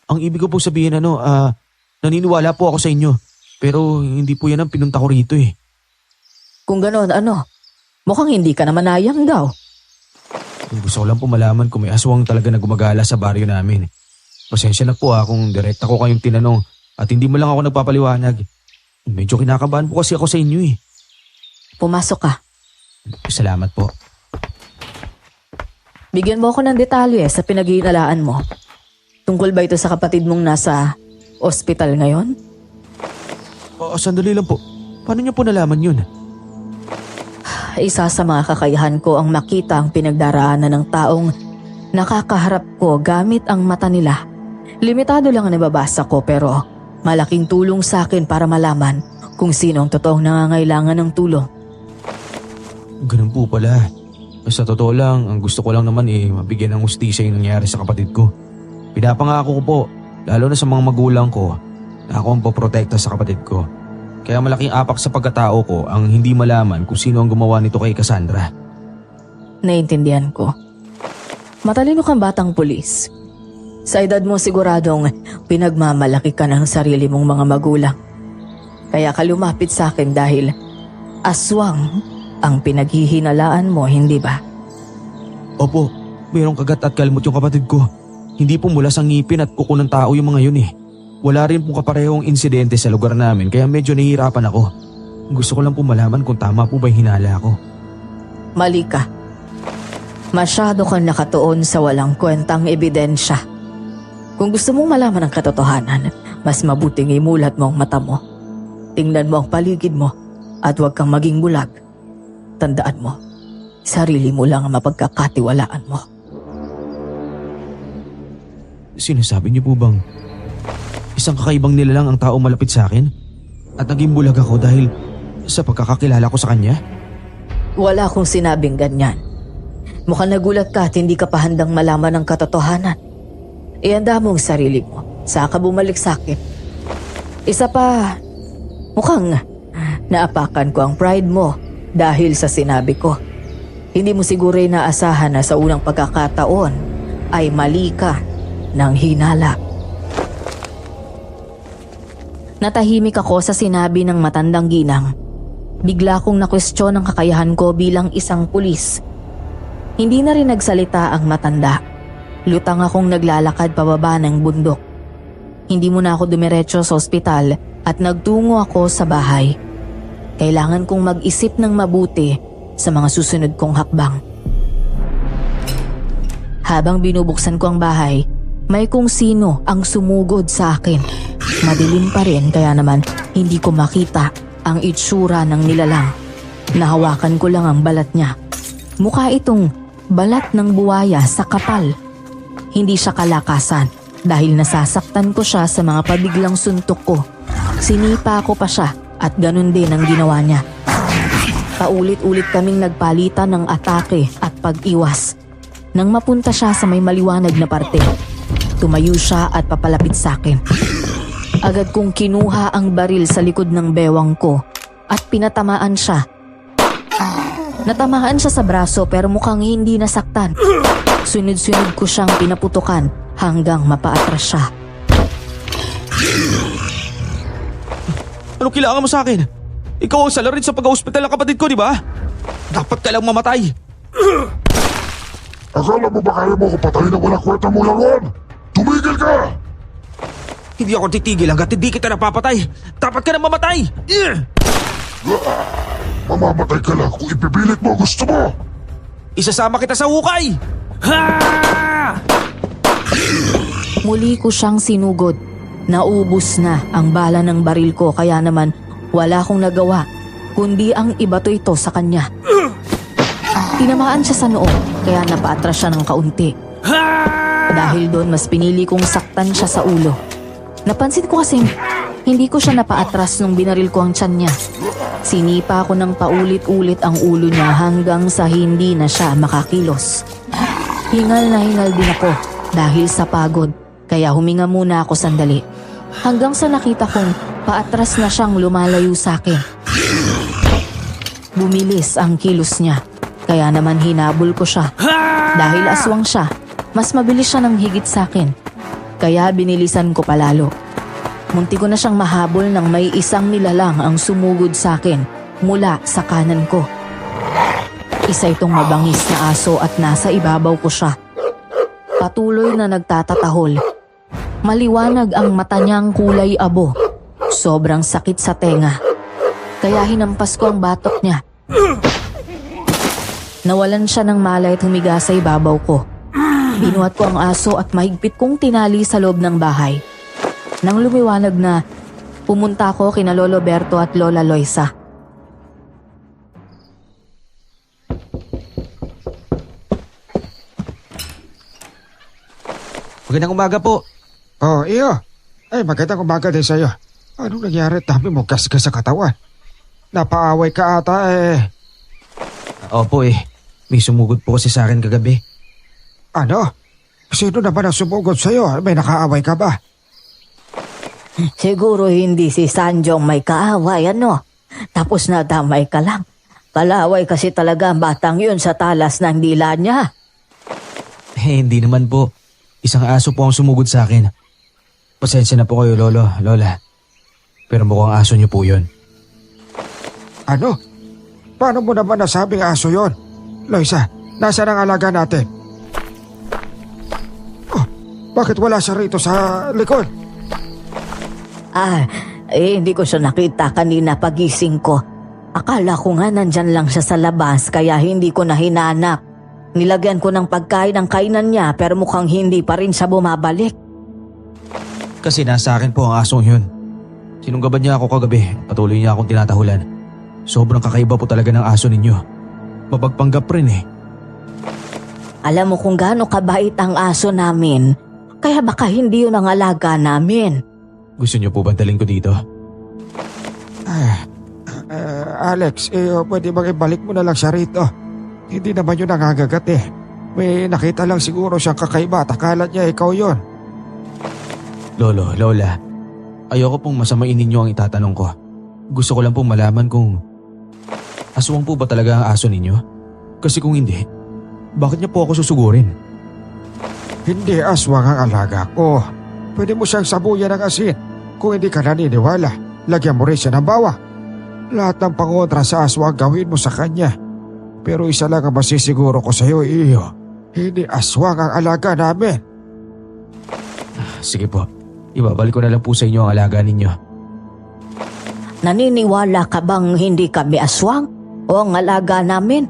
S5: ang ibig ko po sabihin naniniwala po ako sa inyo. Pero hindi po yan ang pinunta ko rito eh.
S4: Kung ganoon, ano?
S6: Mukhang hindi ka naman nayang daw.
S5: Gusto ko lang po malaman kung may aswang talaga na gumagala sa baryo namin. Pasensya na po kung direkta ko kayong tinanong at hindi mo lang ako nagpapaliwanag. Medyo kinakabahan po kasi ako sa inyo eh.
S6: Pumasok ka.
S5: Salamat po.
S6: Bigyan mo ako ng detalye sa pinag-iinalaan mo. Tungkol ba ito sa kapatid mong nasa ospital ngayon?
S5: Sandali lang po. Paano niyo po nalaman yun?
S6: Isa sa mga kakayahan ko ang makita ang pinagdaraanan ng taong nakakaharap ko gamit ang mata nila. Limitado lang ang nababasa ko pero malaking tulong sa akin para malaman kung sino ang totoong nangangailangan ng tulong.
S5: Ganun po pala. Sa totoo lang, ang gusto ko lang naman mabigyan ng hustisya yung nangyari sa kapatid ko. Pinapangako ko po, lalo na sa mga magulang ko, na ako ang poprotekta sa kapatid ko. Kaya malaking apak sa pagkatao ko ang hindi malaman kung sino ang gumawa nito kay Cassandra.
S6: Naintindihan ko. Matalino kang batang pulis. Sa edad mo siguradong pinagmamalaki ka ng sarili mong mga magulang. Kaya ka lumapit sa akin dahil aswang ang pinaghihinalaan mo, hindi ba?
S5: Opo, mayroong kagat at kalmot yung kapatid ko. Hindi po mula sa ngipin at kuko ng tao yung mga yun eh. Wala rin pong kaparehong insidente sa lugar namin kaya medyo nahihirapan ako. Gusto ko lang po malaman kung tama po ba yung hinala ko.
S6: Mali ka. Masyado kang nakatuon sa walang kwentang ebidensya. Kung gusto mong malaman ang katotohanan, mas mabuting imulat mo ang mata mo. Tingnan mo ang paligid mo at huwag kang maging bulag. Tandaan mo, sarili mo lang ang mapagkakatiwalaan mo.
S5: Sinasabi niyo po bang isang kakaibang nilalang ang tao malapit sa akin? At naging bulag ako dahil sa pagkakakilala ko sa kanya?
S6: Wala akong sinabing ganyan. Mukhang nagulat ka at hindi ka pa handang malaman ang katotohanan. Ihanda mo ang sarili mo, saka bumalik sa akin. Isa pa, mukhang naapakan ko ang pride mo dahil sa sinabi ko. Hindi mo siguro inaasahan na sa unang pagkakataon ay mali ka ng hinala. Natahimik ako sa sinabi ng matandang ginang. Bigla kong nakwestiyon ang kakayahan ko bilang isang pulis. Hindi na rin nagsalita ang matanda. Lutang akong naglalakad pababa ng bundok. Hindi muna ako dumiretso sa ospital at nagtungo ako sa bahay. Kailangan kong mag-isip ng mabuti sa mga susunod kong hakbang. Habang binubuksan ko ang bahay, may kung sino ang sumugod sa akin. Madilim pa rin kaya naman hindi ko makita ang itsura ng nilalang. Nahawakan ko lang ang balat niya. Mukha itong balat ng buwaya sa kapal. Hindi siya kalakasan dahil nasasaktan ko siya sa mga pabiglang suntok ko. Sinipa ko pa siya at ganun din ang ginawa niya. Paulit-ulit kaming nagpalitan ng atake at pag-iwas. Nang mapunta siya sa may maliwanag na parte, tumayo siya at papalapit sa akin. Agad kong kinuha ang baril sa likod ng bewang ko at pinatamaan siya. Natamaan siya sa braso pero mukhang hindi nasaktan. Sunod-sunod ko siyang pinaputukan hanggang mapaatras siya.
S5: Ano kailangan mo sa akin? Ikaw ang salarin sa pag-hospital ng kapatid ko, di ba? Dapat ka lang mamatay.
S3: Akala mo ba kaya mo ko patayin na walang kwenta mo laruan? Tumigil ka!
S5: Hindi ako titigil hanggat hindi kita napapatay. Dapat ka na mamatay!
S3: Mamamatay ka lang kung ipipilit mo gusto mo!
S5: Isasama kita sa hukay!
S6: Muli ko siyang sinugod. Naubos na ang bala ng baril ko kaya naman wala akong nagawa kundi ang ibato ito sa kanya. Tinamaan siya sa noo kaya napaatras siya ng kaunti. Dahil doon mas pinili kong saktan siya sa ulo. Napansin ko kasing hindi ko siya napaatras nung binaril ko ang tiyan niya. Sinipa ko ng paulit-ulit ang ulo niya hanggang sa hindi na siya makakilos. Hingal na hingal din ako dahil sa pagod kaya huminga muna ako sandali. Hanggang sa nakita kong paatras na siyang lumalayo sa akin. Bumilis ang kilos niya kaya naman hinabol ko siya. Dahil aswang siya, mas mabilis siya ng higit sa akin. Kaya binilisan ko palalo. Munti ko na siyang mahabol nang may isang nilalang ang sumugod sa akin mula sa kanan ko.
S4: Isa itong mabangis na aso at nasa ibabaw ko siya. Patuloy na nagtatatahol. Maliwanag ang mata niyang kulay abo. Sobrang sakit sa tenga. Kaya hinampas ko ang batok niya. Nawalan siya ng malay at humiga sa ibabaw ko. Binuhat ko ang aso at mahigpit kong tinali sa loob ng bahay. Nang lumiwanag na, pumunta ako kina Lolo Berto at Lola Loisa.
S5: Magandang umaga po.
S2: Oh, iyo. Ay, magandang umaga din sa'yo. Anong nangyari? Dami mo gasgas sa katawan. Napaaway ka ata eh.
S5: Opo may sumugod po kasi sa akin kagabi.
S2: Ano? Sino naman ang sumugod sa'yo? May nakaaway ka ba?
S6: Siguro hindi si Sanjong may kaaway, ano? Tapos nadamay ka lang. Kalaway kasi talaga ang batang yun sa talas ng dila niya.
S5: Hindi naman po. Isang aso po ang sumugod sa akin. Pasensya na po kayo, Lolo, Lola. Pero mukhang aso niyo po yun.
S2: Ano? Paano mo naman nasabing aso yon? Loisa, nasaan ang alaga natin? Oh, bakit wala siya rito sa likod?
S6: Hindi ko siya nakita kanina pagising ko. Akala ko nga nandyan lang siya sa labas kaya hindi ko na hinanap. Nilagyan ko ng pagkain ang kainan niya pero mukhang hindi pa rin siya bumabalik.
S5: Kasi nasa akin po ang asong yun. Sinunggaban niya ako kagabi. Patuloy niya akong tinatahulan. Sobrang kakaiba po talaga ng aso ninyo. Mapagpanggap rin eh.
S6: Alam mo kung gaano kabait ang aso namin. Kaya baka hindi yun ang alaga namin.
S5: Gusto niyo po ba dalhin ko dito?
S2: Alex, pwede bang ibalik mo na lang siya rito? Hindi naman yun nangangagat eh. May nakita lang siguro siyang kakaiba at akala niya ikaw yon.
S5: Lolo, Lola, ayoko pong masamain ninyo ang itatanong ko. Gusto ko lang pong malaman kung aswang po ba talaga ang aso ninyo? Kasi kung hindi, bakit niya po ako susugurin?
S2: Hindi aswang ang alaga ko. Pwede mo siyang sabuyan ng asin. Kung hindi ka naniniwala, lagyan mo rin siya ng bawang. Lahat ng pangontra sa aswang gawin mo sa kanya. Pero isa lang ang masisiguro ko sa iyo, iyo. Hindi aswang ang alaga namin.
S5: Sige po, ibabalik ko na lang po sa inyo ang alaga ninyo.
S6: Naniniwala ka bang hindi kami aswang o ang alaga namin?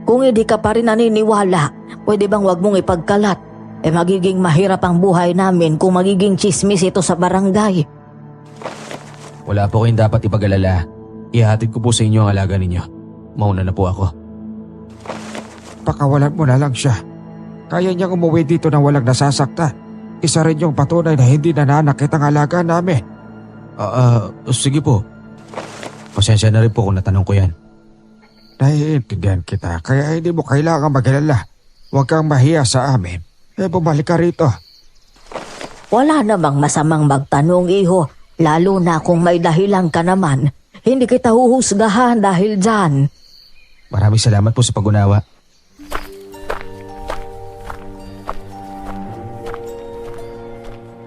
S6: Kung hindi ka pa rin naniniwala, pwede bang wag mong ipagkalat? Magiging mahirap ang buhay namin kung magiging chismis ito sa barangay.
S5: Wala po kayong dapat ipag-alala. Ihahatid ko po sa inyo ang alaga ninyo. Mauna na po ako.
S2: Pakawalan mo na lang siya. Kaya niyang umuwi dito na walang nasasakta. Isa rin yung patunay na hindi nananakit ang alaga namin.
S5: Sige po. Pasensya na rin po kung natanong ko yan.
S2: Naiintindihan kita, kaya hindi mo kailangan mag-alala. Huwag kang mahiya sa amin. Bumalik ka rito.
S6: Wala namang masamang magtanong, iho. Lalo na kung may dahilan ka naman. Hindi kita huhusgahan dahil dyan.
S5: Maraming salamat po sa pag-unawa.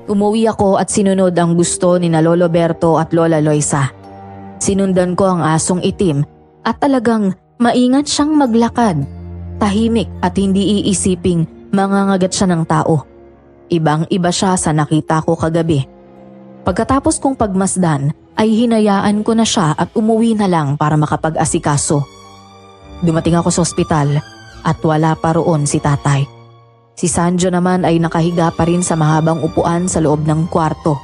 S4: Umuwi ako at sinunod ang gusto ni na Lolo Berto at Lola Loisa. Sinundan ko ang asong itim at talagang maingat siyang maglakad. Tahimik at hindi iisiping mangangagat siya ng tao. Ibang-iba siya sa nakita ko kagabi. Pagkatapos kong pagmasdan ay hinayaan ko na siya at umuwi na lang para makapag-asikaso. Dumating ako sa ospital at wala pa roon si tatay. Si Sanjo naman ay nakahiga pa rin sa mahabang upuan sa loob ng kwarto.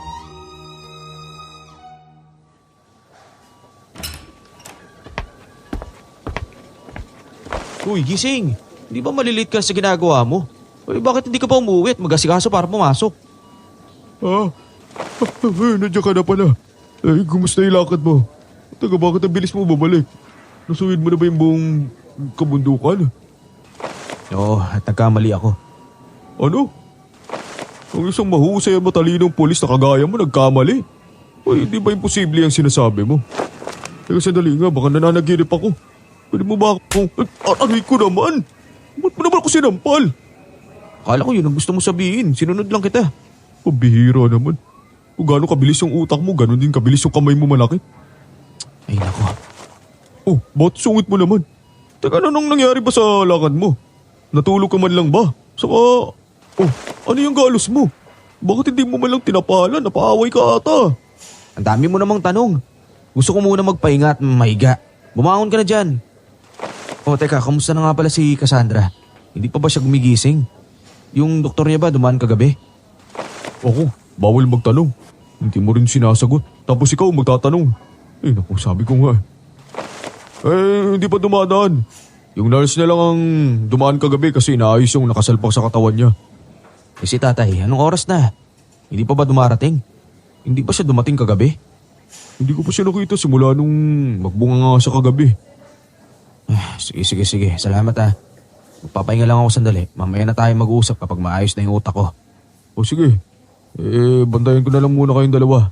S5: Uy, gising! Hindi ba malilate ka sa ginagawa mo? Bakit hindi ka pa umuwi at mag-asikaso para pumasok?
S3: Nandiyan ka na pala. Kumusta yung lakad mo? Bakit ang bilis mo babalik? Nasuwid mo na ba yung buong kabundukan?
S5: Oo, at nagkamali ako.
S3: Ano? Ang isang mahusay at matalinong pulis na kagaya mo nagkamali. Hindi ba imposible ang sinasabi mo? Teka sandali nga, baka nananaginip ako. Pwede mo ba ako? Aray ko naman! Ba't mo naman ako sinampal?
S5: Akala ko yun ang gusto mo sabihin. Sinunod lang kita.
S3: Pabihira naman. Kung gaano kabilis yung utak mo, ganon din kabilis yung kamay mo malaki.
S5: Ay nako.
S3: Ba't sungit mo naman? Teka, anong nangyari ba sa lakad mo? Natulog ka man lang ba? Saka, ano yung galos mo? Bakit hindi mo man lang tinapalan? Napaaway ka ata.
S5: Ang dami mo namang tanong. Gusto ko muna magpahinga at mahiga. Bumangon ka na dyan. Teka, kamusta na nga pala si Cassandra? Hindi pa ba siya gumigising? Yung doktor niya ba dumaan kagabi?
S3: Ako, bawal magtanong. Hindi mo rin sinasagot. Tapos ikaw magtatanong. Naku, sabi ko nga. Hindi pa dumadaan. Yung nurse na lang ang dumaan kagabi kasi inaayos yung nakasalpak sa katawan niya.
S5: Si tatay, anong oras na? Hindi pa ba dumarating? Hindi pa siya dumating kagabi?
S3: Hindi ko pa siya nakita simula nung magbunga nga sa kagabi.
S5: Sige. Salamat ah. Magpapahinga lang ako sandali. Mamaya na tayo mag-uusap kapag maayos na yung utak ko.
S3: Sige. Bantayan ko na lang muna kayong dalawa.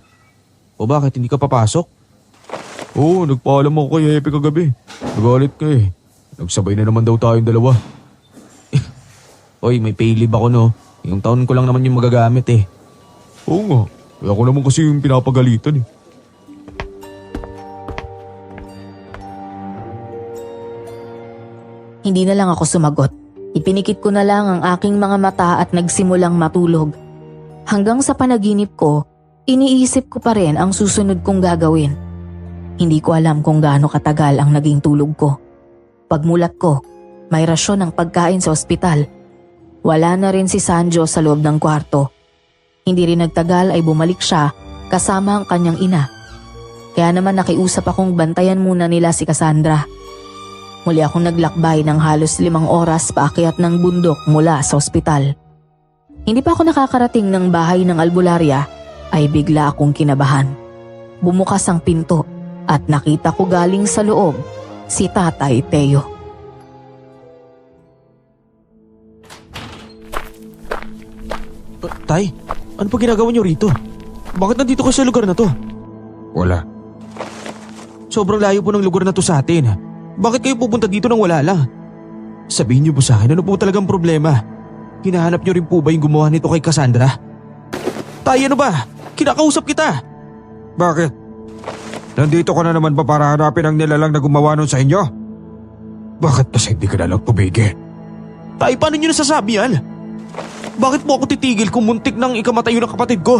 S5: Bakit? Hindi ka papasok?
S3: Nagpaalam ako kay Hepe kagabi. Nagalit ka eh. Nagsabay na naman daw tayong dalawa.
S5: May pay leave ako no. Yung taon ko lang naman yung magagamit eh.
S3: Oo nga. Ako naman kasi yung pinapagalitan eh.
S6: Hindi na lang ako sumagot. Ipinikit ko na lang ang aking mga mata at nagsimulang matulog. Hanggang sa panaginip ko, iniisip ko pa rin ang susunod kong gagawin. Hindi ko alam kung gaano katagal ang naging tulog ko. Pagmulat ko, may rasyon ng pagkain sa ospital. Wala na rin si Sanjo sa loob ng kwarto. Hindi rin nagtagal ay bumalik siya kasama ang kanyang ina. Kaya naman nakiusap akong bantayan muna nila si Cassandra. Muli akong naglakbay ng halos 5 oras paakyat ng bundok mula sa ospital. Hindi pa ako nakakarating ng bahay ng albularya ay bigla akong kinabahan. Bumukas ang pinto at nakita ko galing sa loob si Tatay Teo.
S5: Tay, ano pa ginagawa niyo rito? Bakit nandito ka sa lugar na to?
S2: Wala.
S5: Sobrang layo po ng lugar na to sa atin. Bakit kayo pupunta dito nang wala lang? Sabihin niyo po sa akin, ano po talagang problema? Hinahanap niyo rin po ba yung gumawa nito kay Cassandra? Tay, ano ba? Kinakausap kita.
S2: Bakit? Nandito ka na naman ba para hanapin ang nilalang na gumawa nun sa inyo? Bakit kasi hindi ka na lang tumigil?
S5: Tay, paano niyo nasasabi yan? Bakit po ako titigil kung muntik nang ikamatayo ng kapatid ko?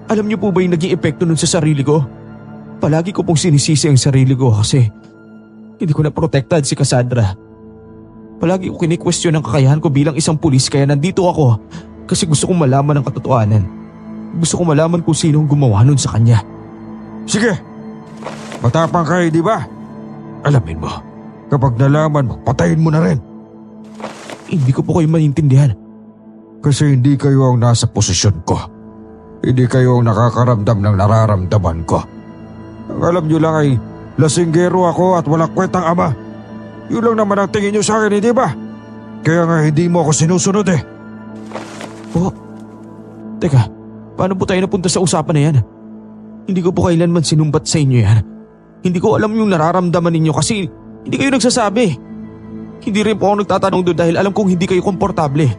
S5: Alam niyo po ba yung naging epekto nun sa sarili ko? Palagi ko pong sinisisi ang sarili ko kasi hindi ko na protected si Cassandra. Palagi ko kini-question ang kakayahan ko bilang isang pulis kaya nandito ako kasi gusto kong malaman ang katotohanan. Gusto kong malaman kung sino ang gumawa nun sa kanya.
S2: Sige! Matapang kayo, di ba? Alamin mo, kapag nalaman mo, patayin mo na rin.
S5: Hindi ko po kayo maintindihan.
S2: Kasi hindi kayo ang nasa posisyon ko. Hindi kayo ang nakakaramdam ng nararamdaman ko. Ang alam nyo lang ay lasinggero ako at walang kwentang ama. Yun lang naman ang tingin nyo sa akin, hindi ba? Kaya nga hindi mo ako sinusunod eh.
S5: Teka, paano po tayo napunta sa usapan na yan? Hindi ko po kailanman sinumbat sa inyo yan. Hindi ko alam yung nararamdaman ninyo kasi hindi kayo nagsasabi. Hindi rin po ako nagtatanong doon dahil alam kong hindi kayo komportable.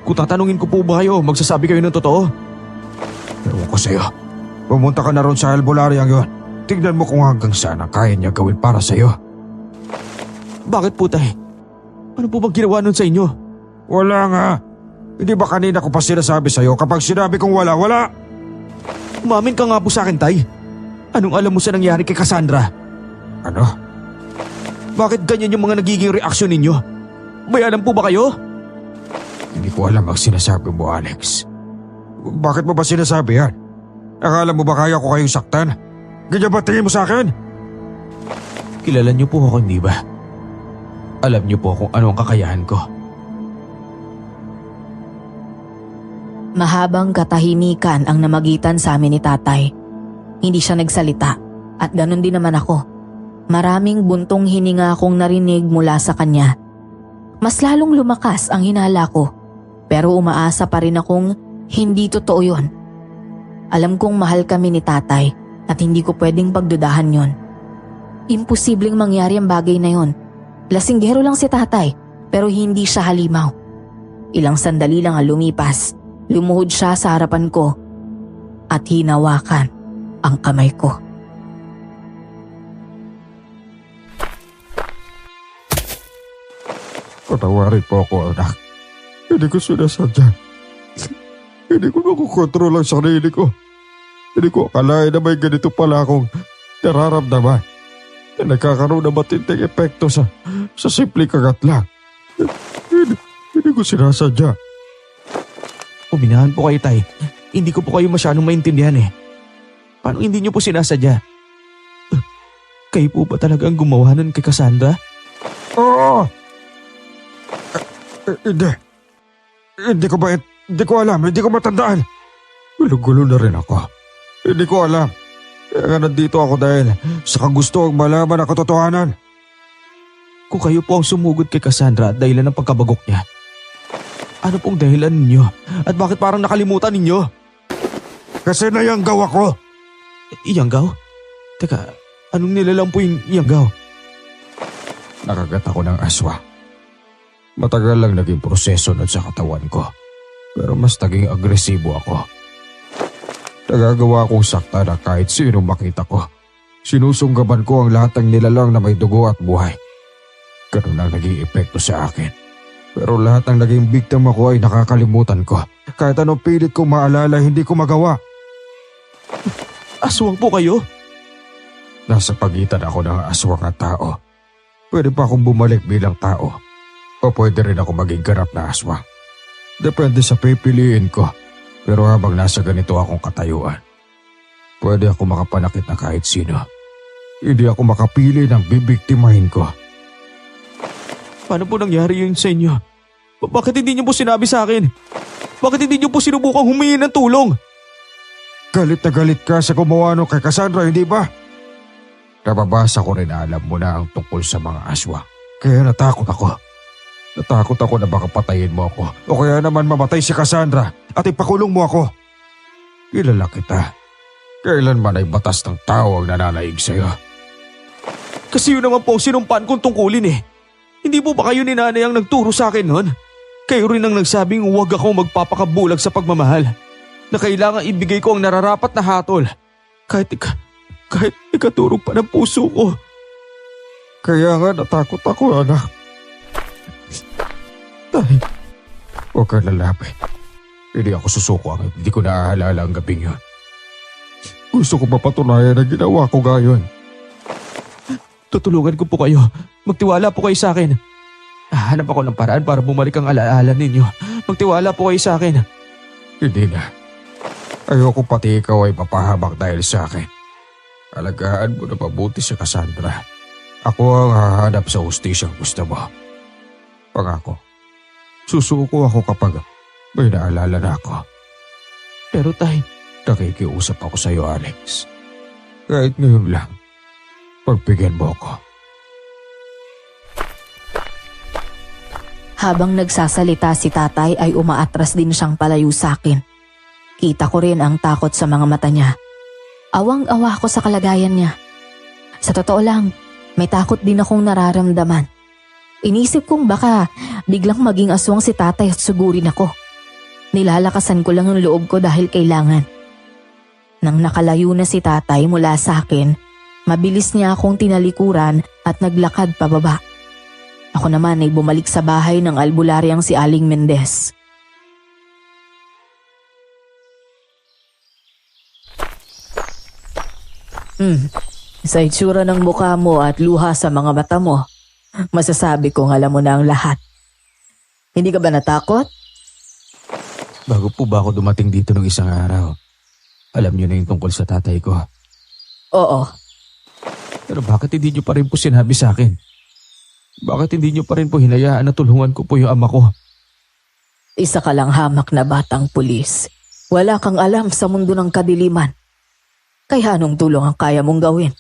S5: Kung tatanungin ko po ba kayo, magsasabi kayo ng totoo?
S2: Ewan ko sa'yo. Pumunta ka na ron sa albularyang yun. Tignan mo kung hanggang saan ang kaya niya gawin para sa'yo.
S5: Bakit po tay? Ano po bang ginawa nun sa inyo?
S2: Wala nga. Hindi ba kanina ko pa sinasabi sa'yo kapag sinabi kong wala, wala?
S5: Umamin ka nga po sa akin tay. Anong alam mo sa nangyari kay Cassandra?
S2: Ano?
S5: Bakit ganyan yung mga nagiging reaksyon ninyo? May alam po ba kayo?
S2: Hindi ko alam ang sinasabi mo, Alex. Bakit mo ba sinasabi yan? Akala mo ba kaya ko kayong saktan? Ganyan ba tingin mo sa akin?
S5: Kilala niyo po ako, hindi ba? Alam niyo po kung ano ang kakayahan ko.
S6: Mahabang katahimikan ang namagitan sa amin ni Tatay. Hindi siya nagsalita at ganun din naman ako. Maraming buntong hininga akong narinig mula sa kanya. Mas lalong lumakas ang hinala ko pero umaasa pa rin akong hindi totoo yun. Alam kong mahal kami ni Tatay at hindi ko pwedeng pagdudahan yon. Imposibleng mangyari ang bagay na yon. Lasinggero lang si Tatay pero hindi siya halimaw. Ilang sandali lang ang lumipas. Lumuhod siya sa harapan ko at hinawakan ang kamay ko.
S2: Patawarin po ako, anak. Hindi ko sinasadya. Hindi ko makukontrol ang sarili ko. Hindi ko akalain na may ganito pala akong nararamdaman na nagkakaroon ng matinding epekto sa simpleng kagat lang. Hindi ko sinasadya.
S5: Uminahan po kayo, Tay. Hindi ko po kayo masyadong maintindihan eh. Paano hindi niyo po sinasadya? Kayo po ba talaga ang gumawa nun kay Cassandra?
S2: Oo! Hindi. Hindi ko alam. Hindi ko matandaan. Gulo-gulo na rin ako. Hindi ko alam. Kaya nga nandito ako dahil sa kagusto ang malaman ang katotohanan.
S5: Kung kayo po ang sumugod kay Cassandra at dahilan ng pagkabagok niya, ano pong dahilan ninyo? At bakit parang nakalimutan ninyo?
S2: Kasi nayanggaw ako.
S5: Iyanggaw? Teka, anong nilalang po yung iyanggaw?
S2: Nakagat ako ng aswa. Matagal lang naging proseso nun sa katawan ko. Pero mas naging agresibo ako. Nagagawa akong sakta na kahit sino makita ko. Sinusunggaban ko ang lahat ng nilalang na may dugo at buhay. Ganun ang naging epekto sa akin. Pero lahat ng naging biktima ko ay nakakalimutan ko. Kahit anong pilit kong maalala, hindi ko magawa.
S5: Aswang po kayo?
S2: Nasa pagitan ako ng aswang at tao. Pwede pa akong bumalik bilang tao. O pwede rin ako maging ganap na aswang. Depende sa pipiliin ko. Pero habang nasa ganito akong katayuan, pwede ako makapanakit na kahit sino. Hindi ako makapili ng bibiktimahin ko.
S5: Paano po nangyari yun sa inyo? Bakit hindi niyo po sinabi sa akin? Bakit hindi niyo po sinubukang humingi ng tulong?
S2: Galit na galit ka sa gumawa nung kay Cassandra, hindi ba? Nababasa ko rin na alam mo na ang tungkol sa mga aswa. Kaya natakot ako. Natakot ako na baka patayin mo ako o kaya naman mamatay si Cassandra at ipakulong mo ako. Kilala kita. Kailanman ay batas ng tao ang nananaig sa'yo.
S5: Kasi yun naman po ang sinumpaan kong tungkulin eh. Hindi po ba kayo ni nanay ang nagturo sa akin nun? Kayo rin ang nagsabing huwag ako magpapakabulag sa pagmamahal. Na kailangan ibigay ko ang nararapat na hatol. Kahit ikaturog pa ng puso ko.
S2: Kaya nga natakot ako, anak. Tay, huwag kang lalapit. Hindi ako susuko ang hindi ko naaalala ang gabing yun. Gusto ko mapatunayan na ginawa ko gayon.
S5: Tutulungan ko po kayo. Magtiwala po kayo sa akin. Hanap ako ng paraan para bumalik ang alaala ninyo. Magtiwala po kayo sa akin.
S2: Hindi na. Ayoko pati ikaw ay papahabak dahil sa akin. Alagaan mo na mabuti si Cassandra. Ako ang hahanap sa hustisyang gusto mo. Pangako, susuko ako kapag may naalala na ako.
S5: Pero tay,
S2: nakikiusap ako sa iyo, Alex. Kahit ngayon lang, pagbigyan mo ako.
S6: Habang nagsasalita si tatay ay umaatras din siyang palayo sa akin. Kita ko rin ang takot sa mga mata niya. Awang-awa ako sa kalagayan niya. Sa totoo lang, may takot din akong nararamdaman. Inisip kong baka biglang maging aswang si tatay at sugurin ako. Nilalakasan ko lang ang loob ko dahil kailangan. Nang nakalayo na si tatay mula sa akin, mabilis niya akong tinalikuran at naglakad pababa. Ako naman ay bumalik sa bahay ng albularyang si Aling Mendez. Sa itsura ng mukha mo at luha sa mga mata mo, masasabi kong alam mo na ang lahat. Hindi ka ba natakot?
S5: bago po ba ako dumating dito ng isang araw, alam niyo na yung tungkol sa tatay ko.
S6: Oo.
S5: Pero bakit hindi niyo pa rin po sinabi sa akin? Bakit hindi niyo pa rin po hinayaan na tulungan ko po yung ama ko?
S6: Isa ka lang hamak na batang pulis. Wala kang alam sa mundo ng kadiliman. Kaya anong tulong ang kaya mong gawin?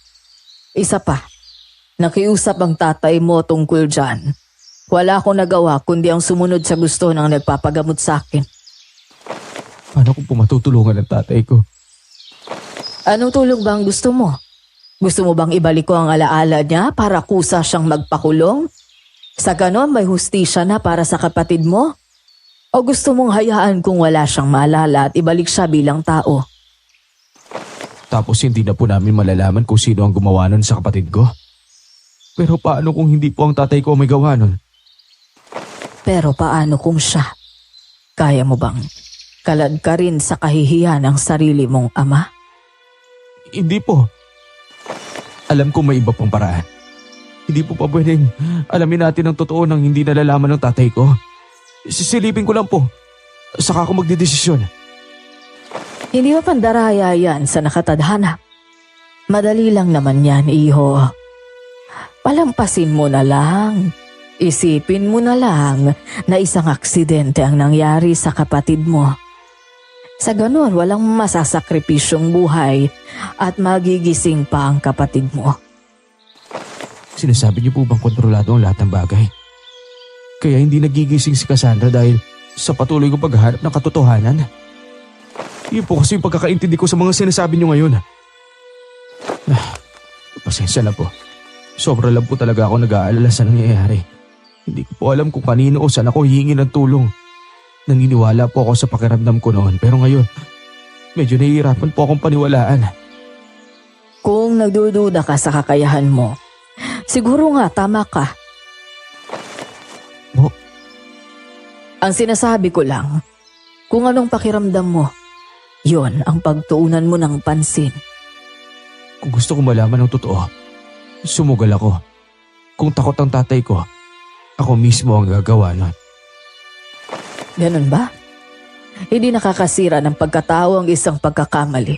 S6: Isa pa, nakiusap ang tatay mo tungkol dyan. Wala akong nagawa kundi ang sumunod sa gusto ng nagpapagamot sa akin.
S5: Paano ko po matutulungan ang tatay ko?
S6: Anong tulong ba ang gusto mo? Gusto mo bang ibalik ko ang alaala niya para kusa siyang magpakulong? Sa ganon may hustisya na para sa kapatid mo? O gusto mong hayaan kung wala siyang maalala at ibalik siya bilang tao?
S5: Tapos hindi na po namin malalaman kung sino ang gumawa nun sa kapatid ko? Pero paano kung hindi po ang tatay ko may gawa nun?
S6: Pero paano kung siya? Kaya mo bang kalad ka rin sa kahihiyan ng sarili mong ama?
S5: Hindi po. Alam ko may iba pang paraan. Hindi po pa pwedeng alamin natin ang totoo nang hindi nalalaman ng tatay ko. Sisilipin ko lang po. Saka ako magdedesisyon.
S6: Hindi ba pandaraya yan sa nakatadhana? Madali lang naman yan, iho. Palampasin mo na lang. Isipin mo na lang na isang aksidente ang nangyari sa kapatid mo. Sa ganun, walang masasakripisyong buhay at magigising pa ang kapatid mo.
S5: Sinasabi niyo po bang kontrolado ang lahat ng bagay? Kaya hindi nagigising si Cassandra dahil sa patuloy kong paghahanap ng katotohanan? Yun po kasi yung pagkakaintindi ko sa mga sinasabi niyo ngayon. Pasensya na po. Sobra lang po talaga ako nag-aalala sa nangyayari. Hindi ko po alam kung kanino o saan ako hihingi ng tulong. Naniniwala po ako sa pakiramdam ko noon pero ngayon, medyo nahihirapan po akong paniwalaan.
S6: Kung nagdududa ka sa kakayahan mo, siguro nga tama ka.
S5: Mo?
S6: Ang sinasabi ko lang, kung anong pakiramdam mo, yon ang pagtuunan mo ng pansin.
S5: Kung gusto ko malaman ng totoo, sumugal ako. Kung takot ang tatay ko, ako mismo ang gagawa nun.
S6: Ganun ba? Hindi nakakasira ng pagkatao ang isang pagkakamali.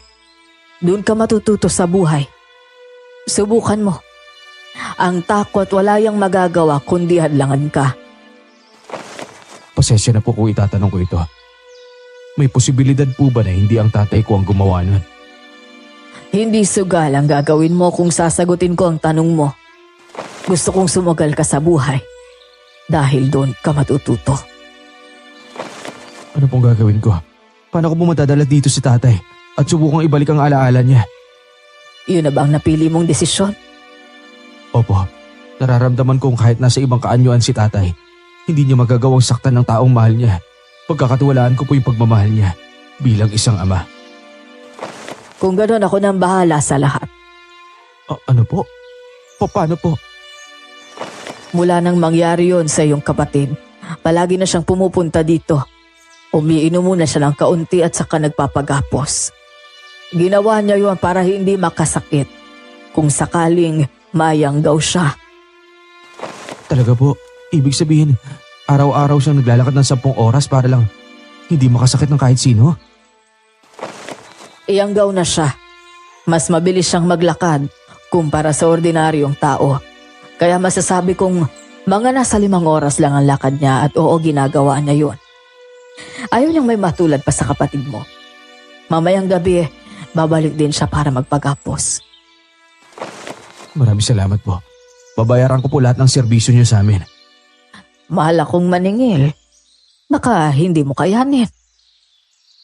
S6: Doon ka matututo sa buhay. Subukan mo. Ang takot wala yang magagawa kundi hadlangan ka.
S5: Pasensya na po kung itatanong ko ito. May posibilidad po ba na hindi ang tatay ko ang gumawa nun?
S6: Hindi sugal ang gagawin mo kung sasagutin ko ang tanong mo. Gusto kong sumugal ka sa buhay. Dahil doon ka matututo.
S5: Ano pong gagawin ko? Paano ko po matadala dito si tatay at subukang ibalik ang alaala niya?
S6: Yun na ba ang napili mong desisyon?
S5: Opo, nararamdaman kong kahit nasa ibang kaanyuan si tatay, hindi niya magagawang saktan ng taong mahal niya. Pagkakatiwalaan ko po yung pagmamahal niya bilang isang ama.
S6: Kung gano'n ako nang bahala sa lahat.
S5: Ano po? Paano po?
S6: Mula nang mangyari yon sa iyong kapatid, palagi na siyang pumupunta dito. Umiinom muna siya ng kaunti at saka nagpapagapos. Ginawa niya yon para hindi makasakit kung sakaling mayanggaw siya.
S5: Talaga po, ibig sabihin, araw-araw siyang naglalakad ng 10 oras para lang hindi makasakit ng kahit sino?
S6: Iyanggaw na siya. Mas mabilis siyang maglakad kumpara sa ordinaryong tao. Kaya masasabi kong mga nasa 5 oras lang ang lakad niya at oo, ginagawa niya yun. Ayaw niyang may matulad pa sa kapatid mo. Mamayang gabi, babalik din siya para magpagapos.
S5: Maraming salamat po. Babayaran ko po lahat ng serbisyo niyo sa amin.
S6: Mahal akong maningil. Baka hindi mo kayanin.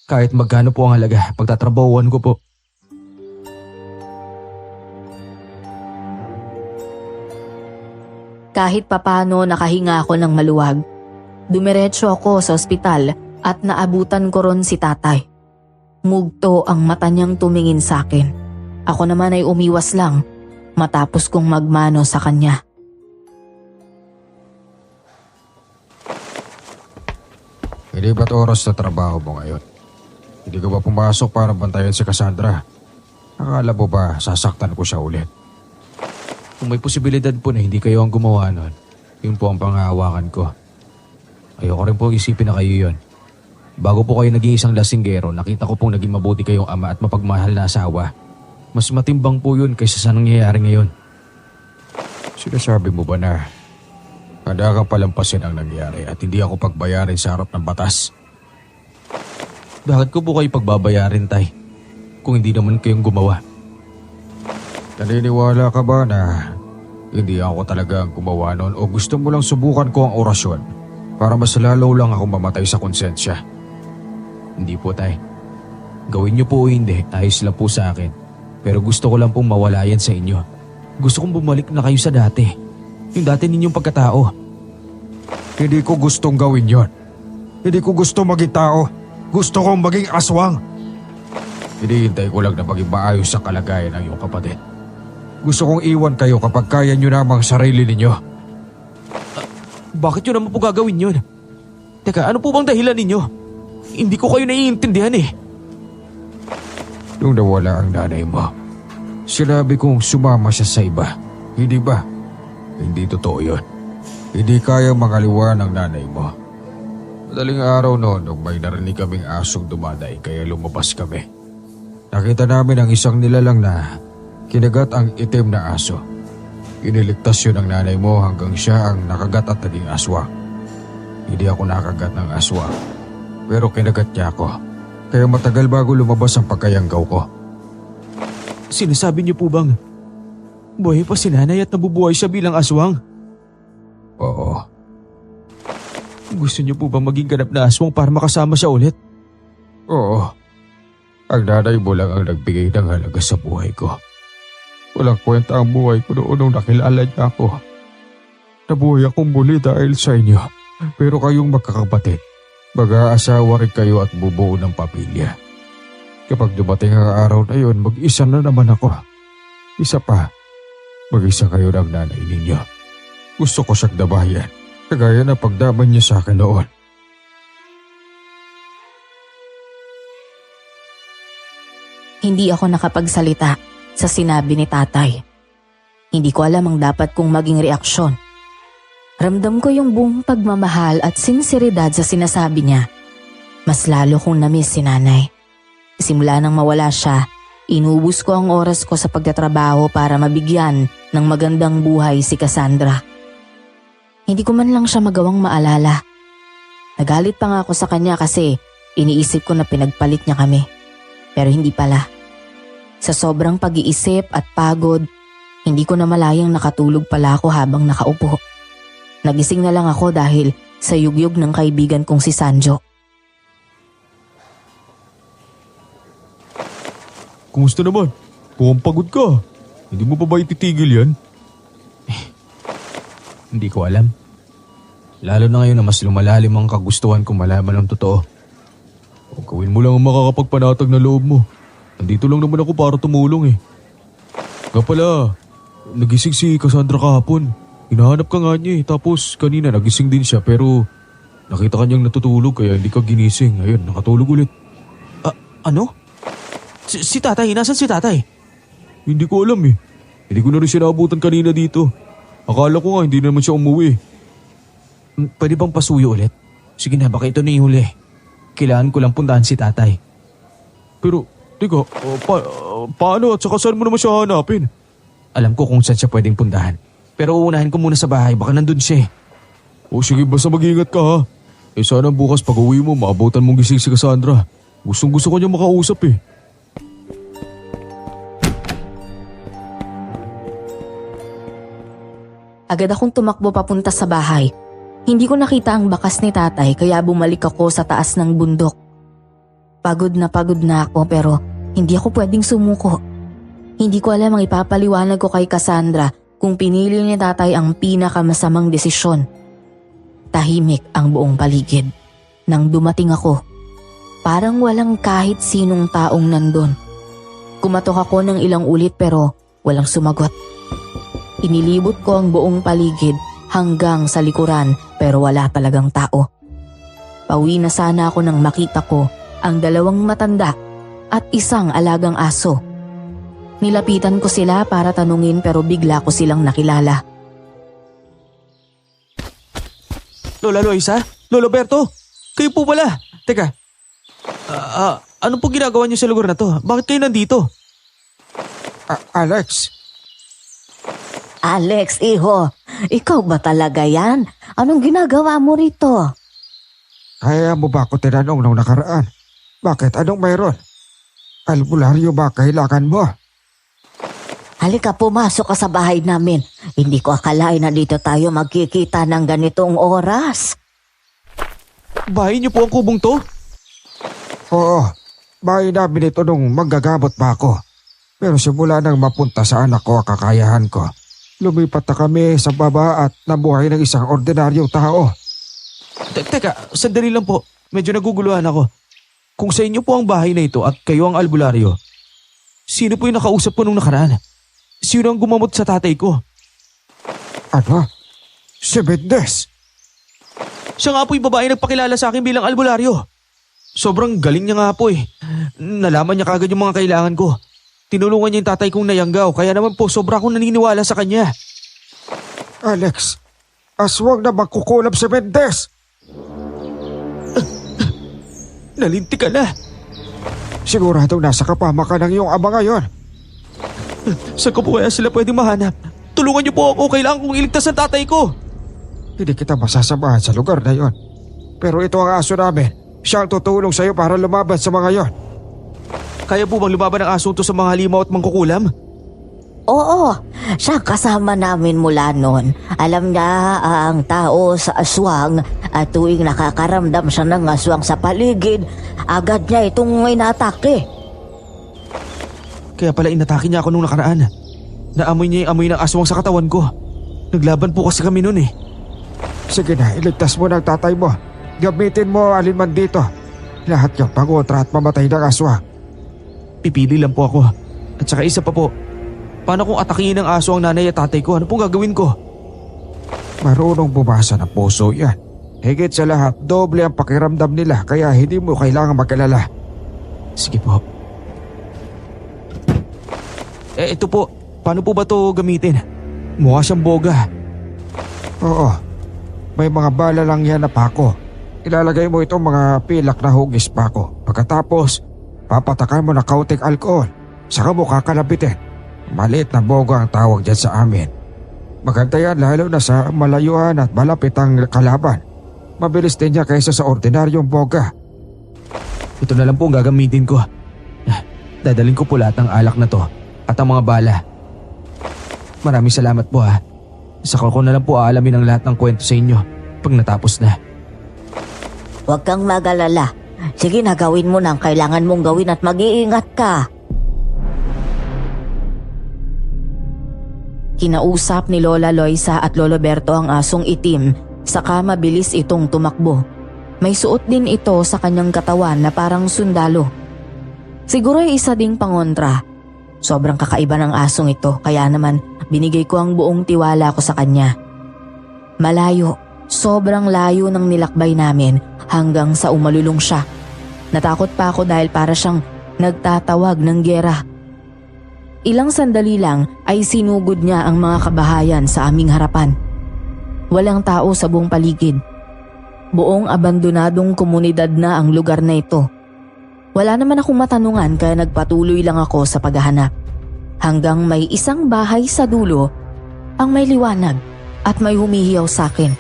S5: Kahit magkano po ang halaga, pagtatrabahuan ko po.
S6: Kahit papano nakahinga ako ng maluwag. Dumiretso ako sa ospital at naabutan ko ron si tatay. Mugto ang mata niyang tumingin sa akin. Ako naman ay umiwas lang matapos kong magmano sa kanya.
S2: Hindi ba't oras sa trabaho mo ngayon? Hindi ka ba pumasok para bantayan si Cassandra? Akala mo ba sasaktan ko siya ulit?
S5: Kung may posibilidad po na hindi kayo ang gumawa nun, yun po ang panghahawakan ko. Ayoko rin po isipin na kayo yun. Bago po kayo naging isang lasinggero, nakita ko pong naging mabuti kayong ama at mapagmahal na asawa. Mas matimbang po yun kaysa sa nangyayari ngayon.
S2: Sinasabi mo ba na handa kang palampasin ang nangyari at hindi ako pagbayarin sa harap ng batas?
S5: Bakit ko po kayo pagbabayarin, tay? Kung hindi naman kayong gumawa.
S2: Naniniwala ka ba na hindi ako talaga ang gumawa noon o gusto mo lang subukan ko ang orasyon para mas lalo lang ako mamatay sa konsensya?
S5: Hindi po, tay. Gawin niyo po o hindi, ayos lang po sa akin. Pero gusto ko lang pong mawala yan sa inyo. Gusto kong bumalik na kayo sa dati. Yung dati ninyong pagkatao.
S2: Hindi ko gustong gawin yon. Hindi ko gusto maging tao. Gusto kong maging aswang. Hinihintay ko lang na maging maayos sa kalagayan ng iyong kapatid. Gusto kong iwan kayo kapag kaya nyo namang sarili ninyo.
S5: Bakit yun naman po gagawin yun? Teka, ano po bang dahilan ninyo? Hindi ko kayo naiintindihan eh.
S2: Nung nawala ang nanay mo, sinabi kong sumama siya sa iba. Hindi ba? Hindi totoo yun. Hindi kayang mangaliwa ng nanay mo. Madaling araw noon nung may narinig kaming asong dumaday kaya lumabas kami. Nakita namin ang isang nilalang na kinagat ang itim na aso. Iniligtas yun ng nanay mo hanggang siya ang nakagat at naging aswang. Hindi ako nakagat ng aswang, pero kinagat niya ako. Kaya matagal bago lumabas ang pagkayanggaw ko.
S5: Sinasabi niyo po bang buhay pa si nanay at nabubuhay siya bilang aswang?
S2: Oo.
S5: Gusto niyo po bang maging ganap na aswang para makasama siya ulit?
S2: Oo. Ang nanay mo lang ang nagbigay ng halaga sa buhay ko. Walang kwenta ang buhay ko noon nung nakilala niya ako. Nabuhay akong muli dahil sa inyo. Pero kayong magkakapatid, mag-aasawa rin kayo at bubuo ng pamilya. Kapag dumating ang araw na yon, mag-isa na naman ako. Isa pa, mag-isa kayo ng nanay ninyo. Gusto ko siyang dabayan, kagaya na pagdaman niya sa akin noon.
S4: Hindi ako nakapagsalita sa sinabi ni tatay. Hindi ko alam ang dapat kong maging reaksyon. Ramdam ko yung buong pagmamahal at sinseridad sa sinasabi niya. Mas lalo kong namiss si nanay. Simula nang mawala siya, inubos ko ang oras ko sa pagtatrabaho para mabigyan ng magandang buhay si Cassandra. Hindi ko man lang siya magawang maalala. Nagalit pa nga ako sa kanya kasi iniisip ko na pinagpalit niya kami. Pero hindi pala. Sa sobrang pag-iisip at pagod, hindi ko na malayang nakatulog pala ako habang nakaupo. Nagising na lang ako dahil sa yugyug ng kaibigan kong si Sanjo.
S3: Kumusta naman? Mukhang pagod ka. Hindi mo pa ba ititigil yan?
S5: Hindi ko alam. Lalo na ngayon na mas lumalalim ang kagustuhan kong malaman ang totoo.
S3: O gawin mo lang ang makakapagpanatag na loob mo. Nandito lang naman ako para tumulong eh. Nga pala, nagising si Cassandra kahapon. Hinahanap ka nga niya eh. Tapos kanina nagising din siya pero nakita kanyang natutulog kaya hindi ka ginising. Ayun, nakatulog ulit.
S5: Ano? Si tatay, nasan si tatay?
S3: Hindi ko alam eh. Hindi ko na rin siya naabutan kanina dito. Akala ko nga hindi naman siya umuwi.
S5: Pwede bang pasuyo ulit? Sige na, baka ito na yung huli. Kailangan ko lang puntahan si tatay.
S3: Pero, teka, paano at saka saan mo naman siya hanapin?
S5: Alam ko kung saan siya pwedeng puntahan. Pero uunahin ko muna sa bahay, baka nandun siya eh.
S3: O sige, basta mag-ingat ka ha. Eh sana bukas pag uwi mo, maabutan mong gising si Cassandra. Gustong gusto ko niya makausap eh.
S4: Agad akong tumakbo papunta sa bahay. Hindi ko nakita ang bakas ni tatay kaya bumalik ako sa taas ng bundok. Pagod na ako pero hindi ako pwedeng sumuko. Hindi ko alam ang ipapaliwanag ko kay Cassandra kung pinili ni tatay ang pinakamasamang desisyon. Tahimik ang buong paligid. Nang dumating ako, parang walang kahit sinong taong nandun. Kumatok ako ng ilang ulit pero walang sumagot. Inilibot ko ang buong paligid hanggang sa likuran pero wala talagang tao. Pauwi na sana ako nang makita ko ang dalawang matanda at isang alagang aso. Nilapitan ko sila para tanungin pero bigla ko silang nakilala.
S5: Lola Loisa? Lolo Berto? Kayo po pala. Teka, ano po ginagawa niyo sa lugar na to? Bakit kayo nandito?
S2: Alex,
S6: Alex, iho, ikaw ba talaga yan? Anong ginagawa mo rito?
S2: kaya mo ba ako tinanong nung nakaraan? Bakit? Anong mayroon? Albularyo ba kailangan mo?
S6: Halika, pumasok ka sa bahay namin. Hindi ko akalain na dito tayo magkikita ng ganitong oras.
S5: Bahay niyo po ang kubong to?
S2: Oo, bahay namin ito nung manggagamot pa ako. Pero simula nang mapunta sa anak ko ang kakayahan ko, lumipat na kami sa baba at nabuhay ng isang ordinaryong tao.
S5: Teka, sandali lang po. Medyo naguguluhan ako. Kung sa inyo po ang bahay na ito at kayo ang albularyo, sino po yung nakausap ko nung nakaraan? Sino ang gumamot sa tatay ko?
S2: Ano? Si Mendes?
S5: Siya nga po yung babae nagpakilala sa akin bilang albularyo. Sobrang galing niya nga po eh. Nalaman niya kagad yung mga kailangan ko. Tinulungan niya yung tatay kong nayanggaw, kaya naman po sobra akong naniniwala sa kanya.
S2: Alex, aswang na magkukulab si Mendez.
S5: Nalinti ka na.
S2: Siguradong nasa kapamakan ng iyong ama ngayon.
S5: Saan ko po kaya sila pwedeng mahanap? Tulungan niyo po ako, kailangan kong iligtas ang tatay ko.
S2: Hindi kita masasamahan sa lugar na yon. Pero ito ang aso namin. Siya ang tutulong sa iyo para lumaban sa mga yon.
S5: Kaya po bang lumaban ang asunto sa mga halimaw at mangkukulam?
S6: Oo, siya kasama namin mula noon. Alam niya ang tao sa aswang at tuwing nakakaramdam siya ng aswang sa paligid, agad niya itong inatake.
S5: Kaya pala inatake niya ako nung nakaraan. Naamoy niya yung amoy ng aswang sa katawan ko. Naglaban po kasi kami noon eh.
S2: Sige na, iligtas mo ng tatay mo. Gamitin mo alinman dito. Lahat yung pangotra at mamatay ng aswang.
S5: Pipili lang po ako. At saka isa pa po. Paano kung atakihin ng aso ang nanay at tatay ko? Ano pong gagawin ko?
S2: Marunong bumasa ng puso yan. Higit sa lahat, doble ang pakiramdam nila kaya hindi mo kailangan mag-alala.
S5: Sige po. Ito po. Paano po ba to gamitin? Mukha siyang boga.
S2: Oo, may mga bala lang yan na pako. Ilalagay mo itong mga pilak na hugis pako. Pagkatapos, papatakan mo na kaunting alkohol. Saka mo kakalabitin. Maliit na boga ang tawag dyan sa amin. Maganda yan lalo na sa malayuan at malapit ang kalaban. Mabilis din niya kaysa sa ordinaryong boga.
S5: Ito na lang po ang gagamitin ko. Dadalhin ko po lahat ng alak na to at ang mga bala. Maraming salamat po ha. Saka ko na lang po aalamin ang lahat ng kwento sa inyo pag natapos na.
S6: Huwag kang mag-alala. Sige na, gawin mo na ang kailangan mong gawin at mag-iingat ka. Kinausap ni Lola Loisa at Lolo Berto ang asong itim, saka mabilis itong tumakbo. May suot din ito sa kanyang katawan na parang sundalo. Siguro ay isa ding pangontra. Sobrang kakaiba ng asong ito, kaya naman binigay ko ang buong tiwala ko sa kanya. Malayo, sobrang layo ng nilakbay namin hanggang sa umalulong siya. Natakot pa ako dahil para siyang nagtatawag ng giyera. Ilang sandali lang ay sinugod niya ang mga kabahayan sa aming harapan. Walang tao sa buong paligid. Buong abandonadong komunidad na ang lugar na ito. Wala naman akong matanungan kaya nagpatuloy lang ako sa paghahanap. Hanggang may isang bahay sa dulo ang may liwanag at may humihiyaw sa akin.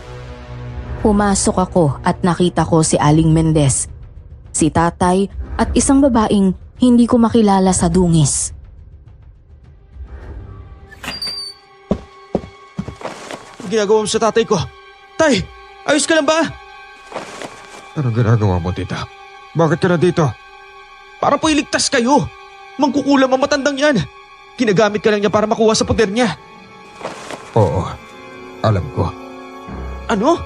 S6: Pumasok ako at nakita ko si Aling Mendez, si tatay at isang babaeng hindi ko makilala sa dungis.
S5: Ginagawa mo sa tatay ko? Tay, ayos ka lang ba?
S2: Anong ginagawa mo, tita? Bakit ka na dito?
S5: Para po iligtas kayo. Mangkukulam ang matandang yan. Ginagamit ka lang niya para makuha sa poder niya.
S2: Oo, alam ko.
S5: Ano?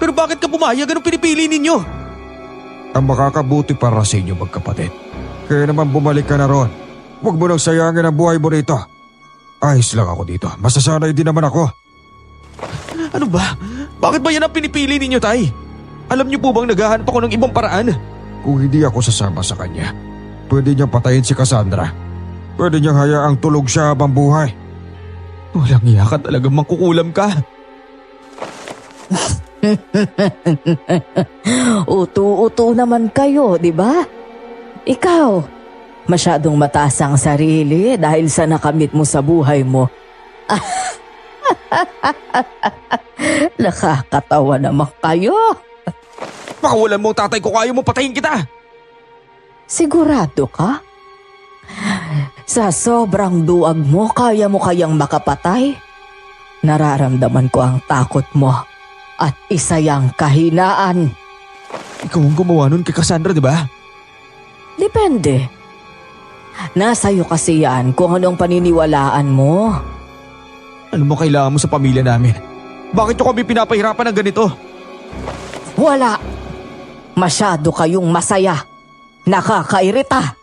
S5: Pero bakit ka pumayag? Anong pinipili ninyo?
S2: Ang makakabuti para sa inyo magkapatid. Kaya naman bumalik ka na ron. Huwag mo nang sayangin ang buhay mo rito. Ayos lang ako dito. Masasanay din naman ako.
S5: Ano ba? Bakit ba yan ang pinipili ninyo, tay? Alam niyo po bang naghahanap ako ng ibang paraan?
S2: Kung hindi ako sasama sa kanya, pwede niyang patayin si Cassandra. Pwede niyang hayaang tulog siya habang buhay.
S5: Walang iya ka talagang mangkukulam ka.
S6: Utu-utu naman kayo, di ba? Ikaw, masyadong mataas ang sarili dahil sa nakamit mo sa buhay mo. Nakakatawa naman kayo.
S5: Makawalan mo ang tatay ko, kaya mo patayin kita.
S6: Sigurado ka? Sa sobrang duwag mo, kaya mo kayang makapatay? Nararamdaman ko ang takot mo at isa yang kahinaan.
S5: Ikaw ang gumawa nun kay Cassandra, di ba?
S6: Depende. Nasa'yo kasi yan kung anong paniniwalaan mo.
S5: Ano mo kailangan mo sa pamilya namin? Bakit nyo kami pinapahirapan ng ganito?
S6: Wala. Masyado kayong masaya. Nakakairita.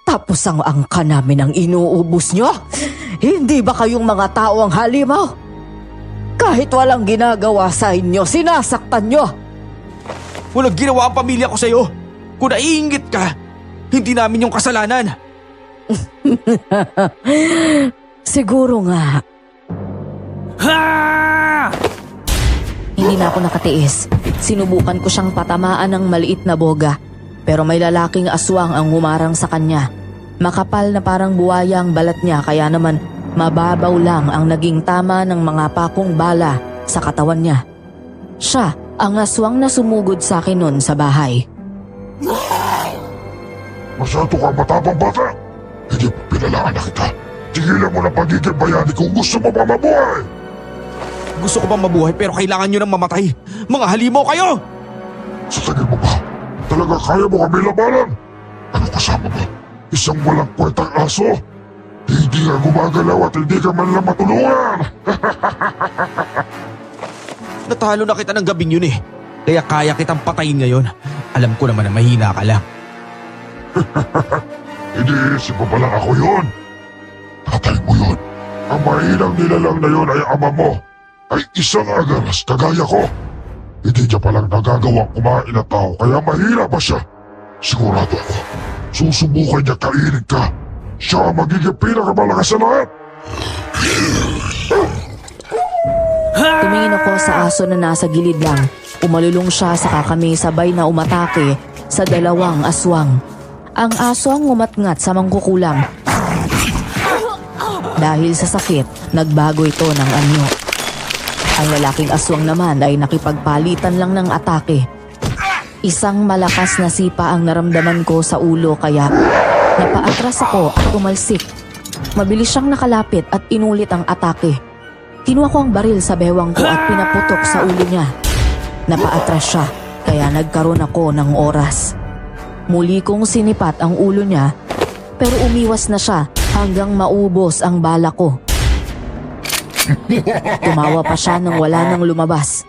S6: Tapos ang angka namin ang inuubos nyo? Hindi ba kayong mga tao ang halimaw? Kahit walang ginagawa sa inyo, sinasaktan nyo.
S1: Walang ginawa ang pamilya ko sa'yo. Kung naiinggit ka, hindi namin yung kasalanan.
S6: Siguro nga. Hindi na ako nakatiis. Sinubukan ko siyang patamaan ng maliit na boga. Pero may lalaking aswang ang humarang sa kanya. Makapal na parang buwaya ang balat niya kaya naman mababaw lang ang naging tama ng mga pakong bala sa katawan niya. Siya ang aswang na sumugod sa akin noon sa bahay.
S7: Masyado kang matapang bata. Hindi pinalaan na kita. Tigilan mo na pagiging bayani kung gusto mo pa mabuhay.
S1: Gusto ko bang mabuhay pero kailangan nyo nang mamatay. Mga halimaw kayo!
S7: Sa tingin mo ba, talaga kaya mo kami labanan? Ano kasama mo? Isang walang kwentang aso? Hindi ka gumagalaw at hindi ka man lang matulungan.
S1: Natalo na kita ng gabing yun eh. Kaya kaya kitang patayin ngayon. Alam ko naman na mahina ka lang.
S7: Iniisip mo ba lang ako yun? Tatay mo yun. Ang mahinang nilalang na yun ay ama mo. Ay isang agaras kagaya ko. Hindi niya palang nagagawang kumain na tao kaya mahina pa siya. Sigurado ako, susubukan niya kainin ka. Siya ang magiging pinakamalakas sa lahat.
S6: Tumingin ako sa aso na nasa gilid lang. Umalulong siya sa kami sabay na umatake sa dalawang aswang. Ang aso ang umatngat sa mangkukulam. Dahil sa sakit, nagbago ito ng anyo. Ang lalaking aswang naman ay nakipagpalitan lang ng atake. Isang malakas na sipa ang naramdaman ko sa ulo kaya napaatras ako at tumalsik. Mabilis siyang nakalapit at inulit ang atake. Kinuha ko ang baril sa bewang ko at pinaputok sa ulo niya. Napaatras siya kaya nagkaroon ako ng oras. Muli kong sinipat ang ulo niya pero umiwas na siya hanggang maubos ang bala ko. Tumawa pa siya nang wala nang lumabas.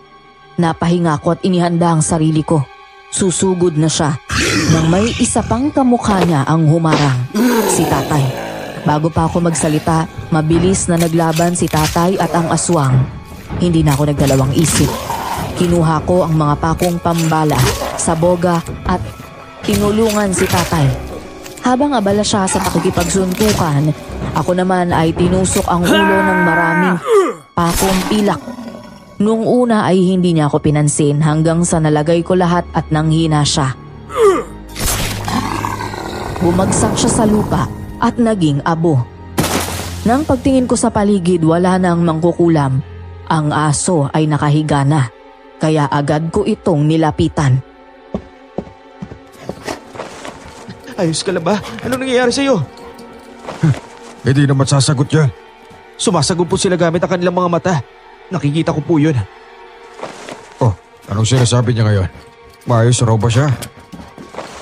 S6: Napahinga ko at inihanda ang sarili ko. Susugod na siya nang may isa pang kamukha niya ang humarang, si tatay. Bago pa ako magsalita, mabilis na naglaban si tatay at ang aswang. Hindi na ako nagdalawang isip. Kinuha ko ang mga pakong pambala sa boga at tinulungan si tatay. Habang abala siya sa pakikipagsuntukan, ako naman ay tinusok ang ulo ng maraming pakong pilak. Nung una ay hindi niya ako pinansin hanggang sa nalagay ko lahat at nanghina siya. Bumagsak siya sa lupa at naging abo. Nang pagtingin ko sa paligid wala nang mangkukulam. Ang aso ay nakahiga na, kaya agad ko itong nilapitan.
S1: Ayos ka na ba? Anong nangyayari sa'yo?
S2: Hindi naman sasagot yan.
S1: Sumasagot po sila gamit ang kanilang mga mata. Nakikita ko po yun.
S2: Oh, anong sinasabi niya ngayon? Maayos raw ba siya?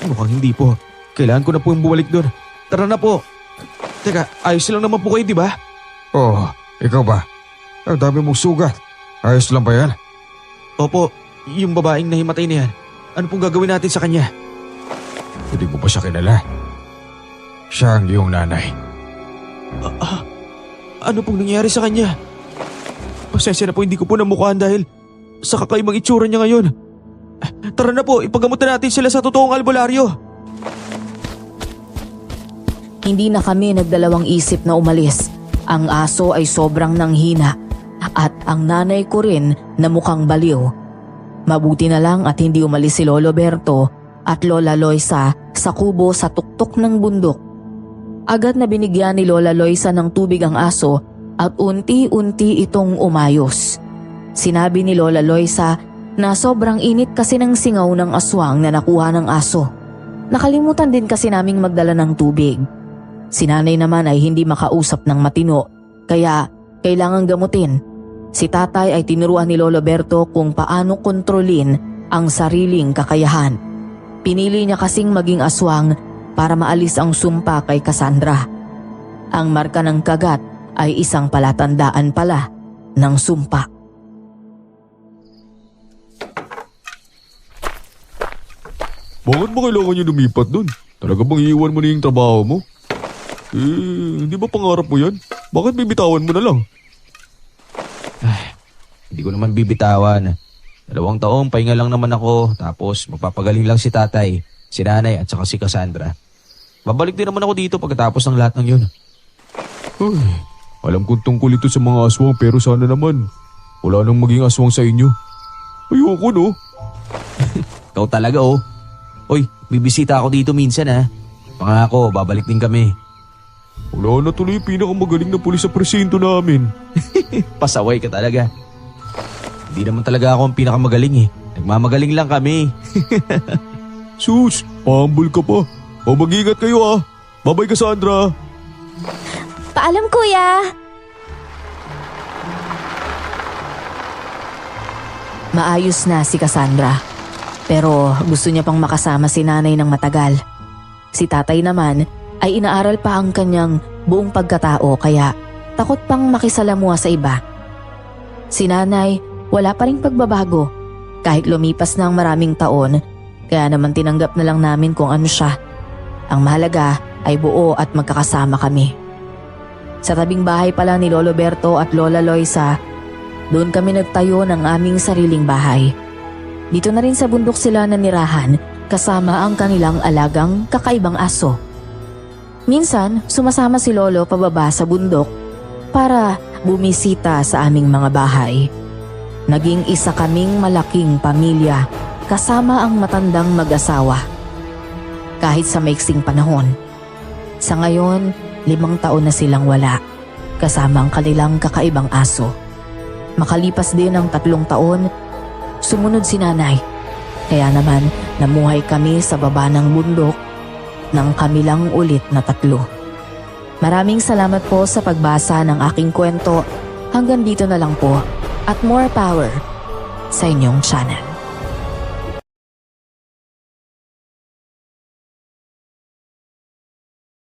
S1: Mukhang hindi po. Kailangan ko na po yung bumalik doon. Tara na po. Teka, ayos lang naman po kayo, di ba?
S2: Oh, ikaw ba? Ang dami mong sugat. Ayos lang ba yan?
S1: Opo, yung babaeng nahimatay na yan. Ano pong gagawin natin sa kanya?
S2: Hindi mo ba siya kilala? Siya ang iyong nanay.
S1: Ano pong nangyayari sa kanya? Pasensya na po, hindi ko po namukhaan dahil sa kakaibang itsura niya ngayon. Tara na po, ipagamot na natin sila sa totoong albularyo.
S6: Hindi na kami nagdalawang isip na umalis. Ang aso ay sobrang nanghina at ang nanay ko rin na mukhang baliw. Mabuti na lang at hindi umalis si Lolo Berto at Lola Loisa sa kubo sa tuktok ng bundok. Agad na binigyan ni Lola Loisa ng tubig ang aso at unti-unti itong umayos. Sinabi ni Lola Loisa na sobrang init kasi ng singaw ng aswang na nakuha ng aso. Nakalimutan din kasi naming magdala ng tubig. Si nanay naman ay hindi makausap ng matino kaya kailangang gamutin. Si tatay ay tinuruan ni Lolo Berto kung paano kontrolin ang sariling kakayahan. Pinili niya kasing maging aswang para maalis ang sumpa kay Cassandra. Ang marka ng kagat ay isang palatandaan pala ng sumpa.
S3: Bakit ba kailangan niyo lumipat dun? Talaga bang iiwan mo na yung trabaho mo? Hindi ba pangarap mo yan? Bakit bibitawan mo na lang?
S5: Hindi ko naman bibitawan. 2 taon, pahinga lang naman ako. Tapos magpapagaling lang si tatay, si nanay at saka si Cassandra. Babalik din naman ako dito pagkatapos ng lahat ng yun.
S3: Ay, alam kong tungkol ito sa mga aswang pero sana naman wala nang maging aswang sa inyo. Ayoko no.
S5: Ikaw talaga oh. Uy, bibisita ako dito minsan ha. Pangako, babalik din kami.
S3: Wala na tuloy yung pinakamagaling na pulis sa presinto namin.
S5: Pasaway ka talaga. Hindi naman talaga ako ang pinakamagaling eh. Nagmamagaling lang kami.
S3: Sus, humble ka pa. O mag-ingat kayo ah. Bye-bye Cassandra.
S6: Paalam, kuya!
S4: Maayos na si Cassandra. Pero gusto niya pang makasama si nanay ng matagal. Si tatay naman ay inaaral pa ang kanyang buong pagkatao kaya takot pang makisalamuha sa iba. Si nanay wala pa ring pagbabago kahit lumipas ng maraming taon kaya naman tinanggap na lang namin kung ano siya. Ang mahalaga ay buo at magkakasama kami. Sa tabing bahay pala ni Lolo Berto at Lola Loisa, doon kami nagtayo ng aming sariling bahay. Dito na rin sa bundok sila nanirahan kasama ang kanilang alagang kakaibang aso. Minsan, sumasama si Lolo pababa sa bundok para bumisita sa aming mga bahay. Naging isa kaming malaking pamilya kasama ang matandang mag-asawa. Kahit sa maiksing panahon. Sa ngayon, 5 taon na silang wala kasama ang kanilang kakaibang aso. Makalipas din ang 3 taon, sumunod si nanay. Kaya naman namuhay kami sa baba ng bundok ng kamilang ulit na 3. Maraming salamat po sa pagbasa ng aking kwento. Hanggang dito na lang po at more power sa inyong channel.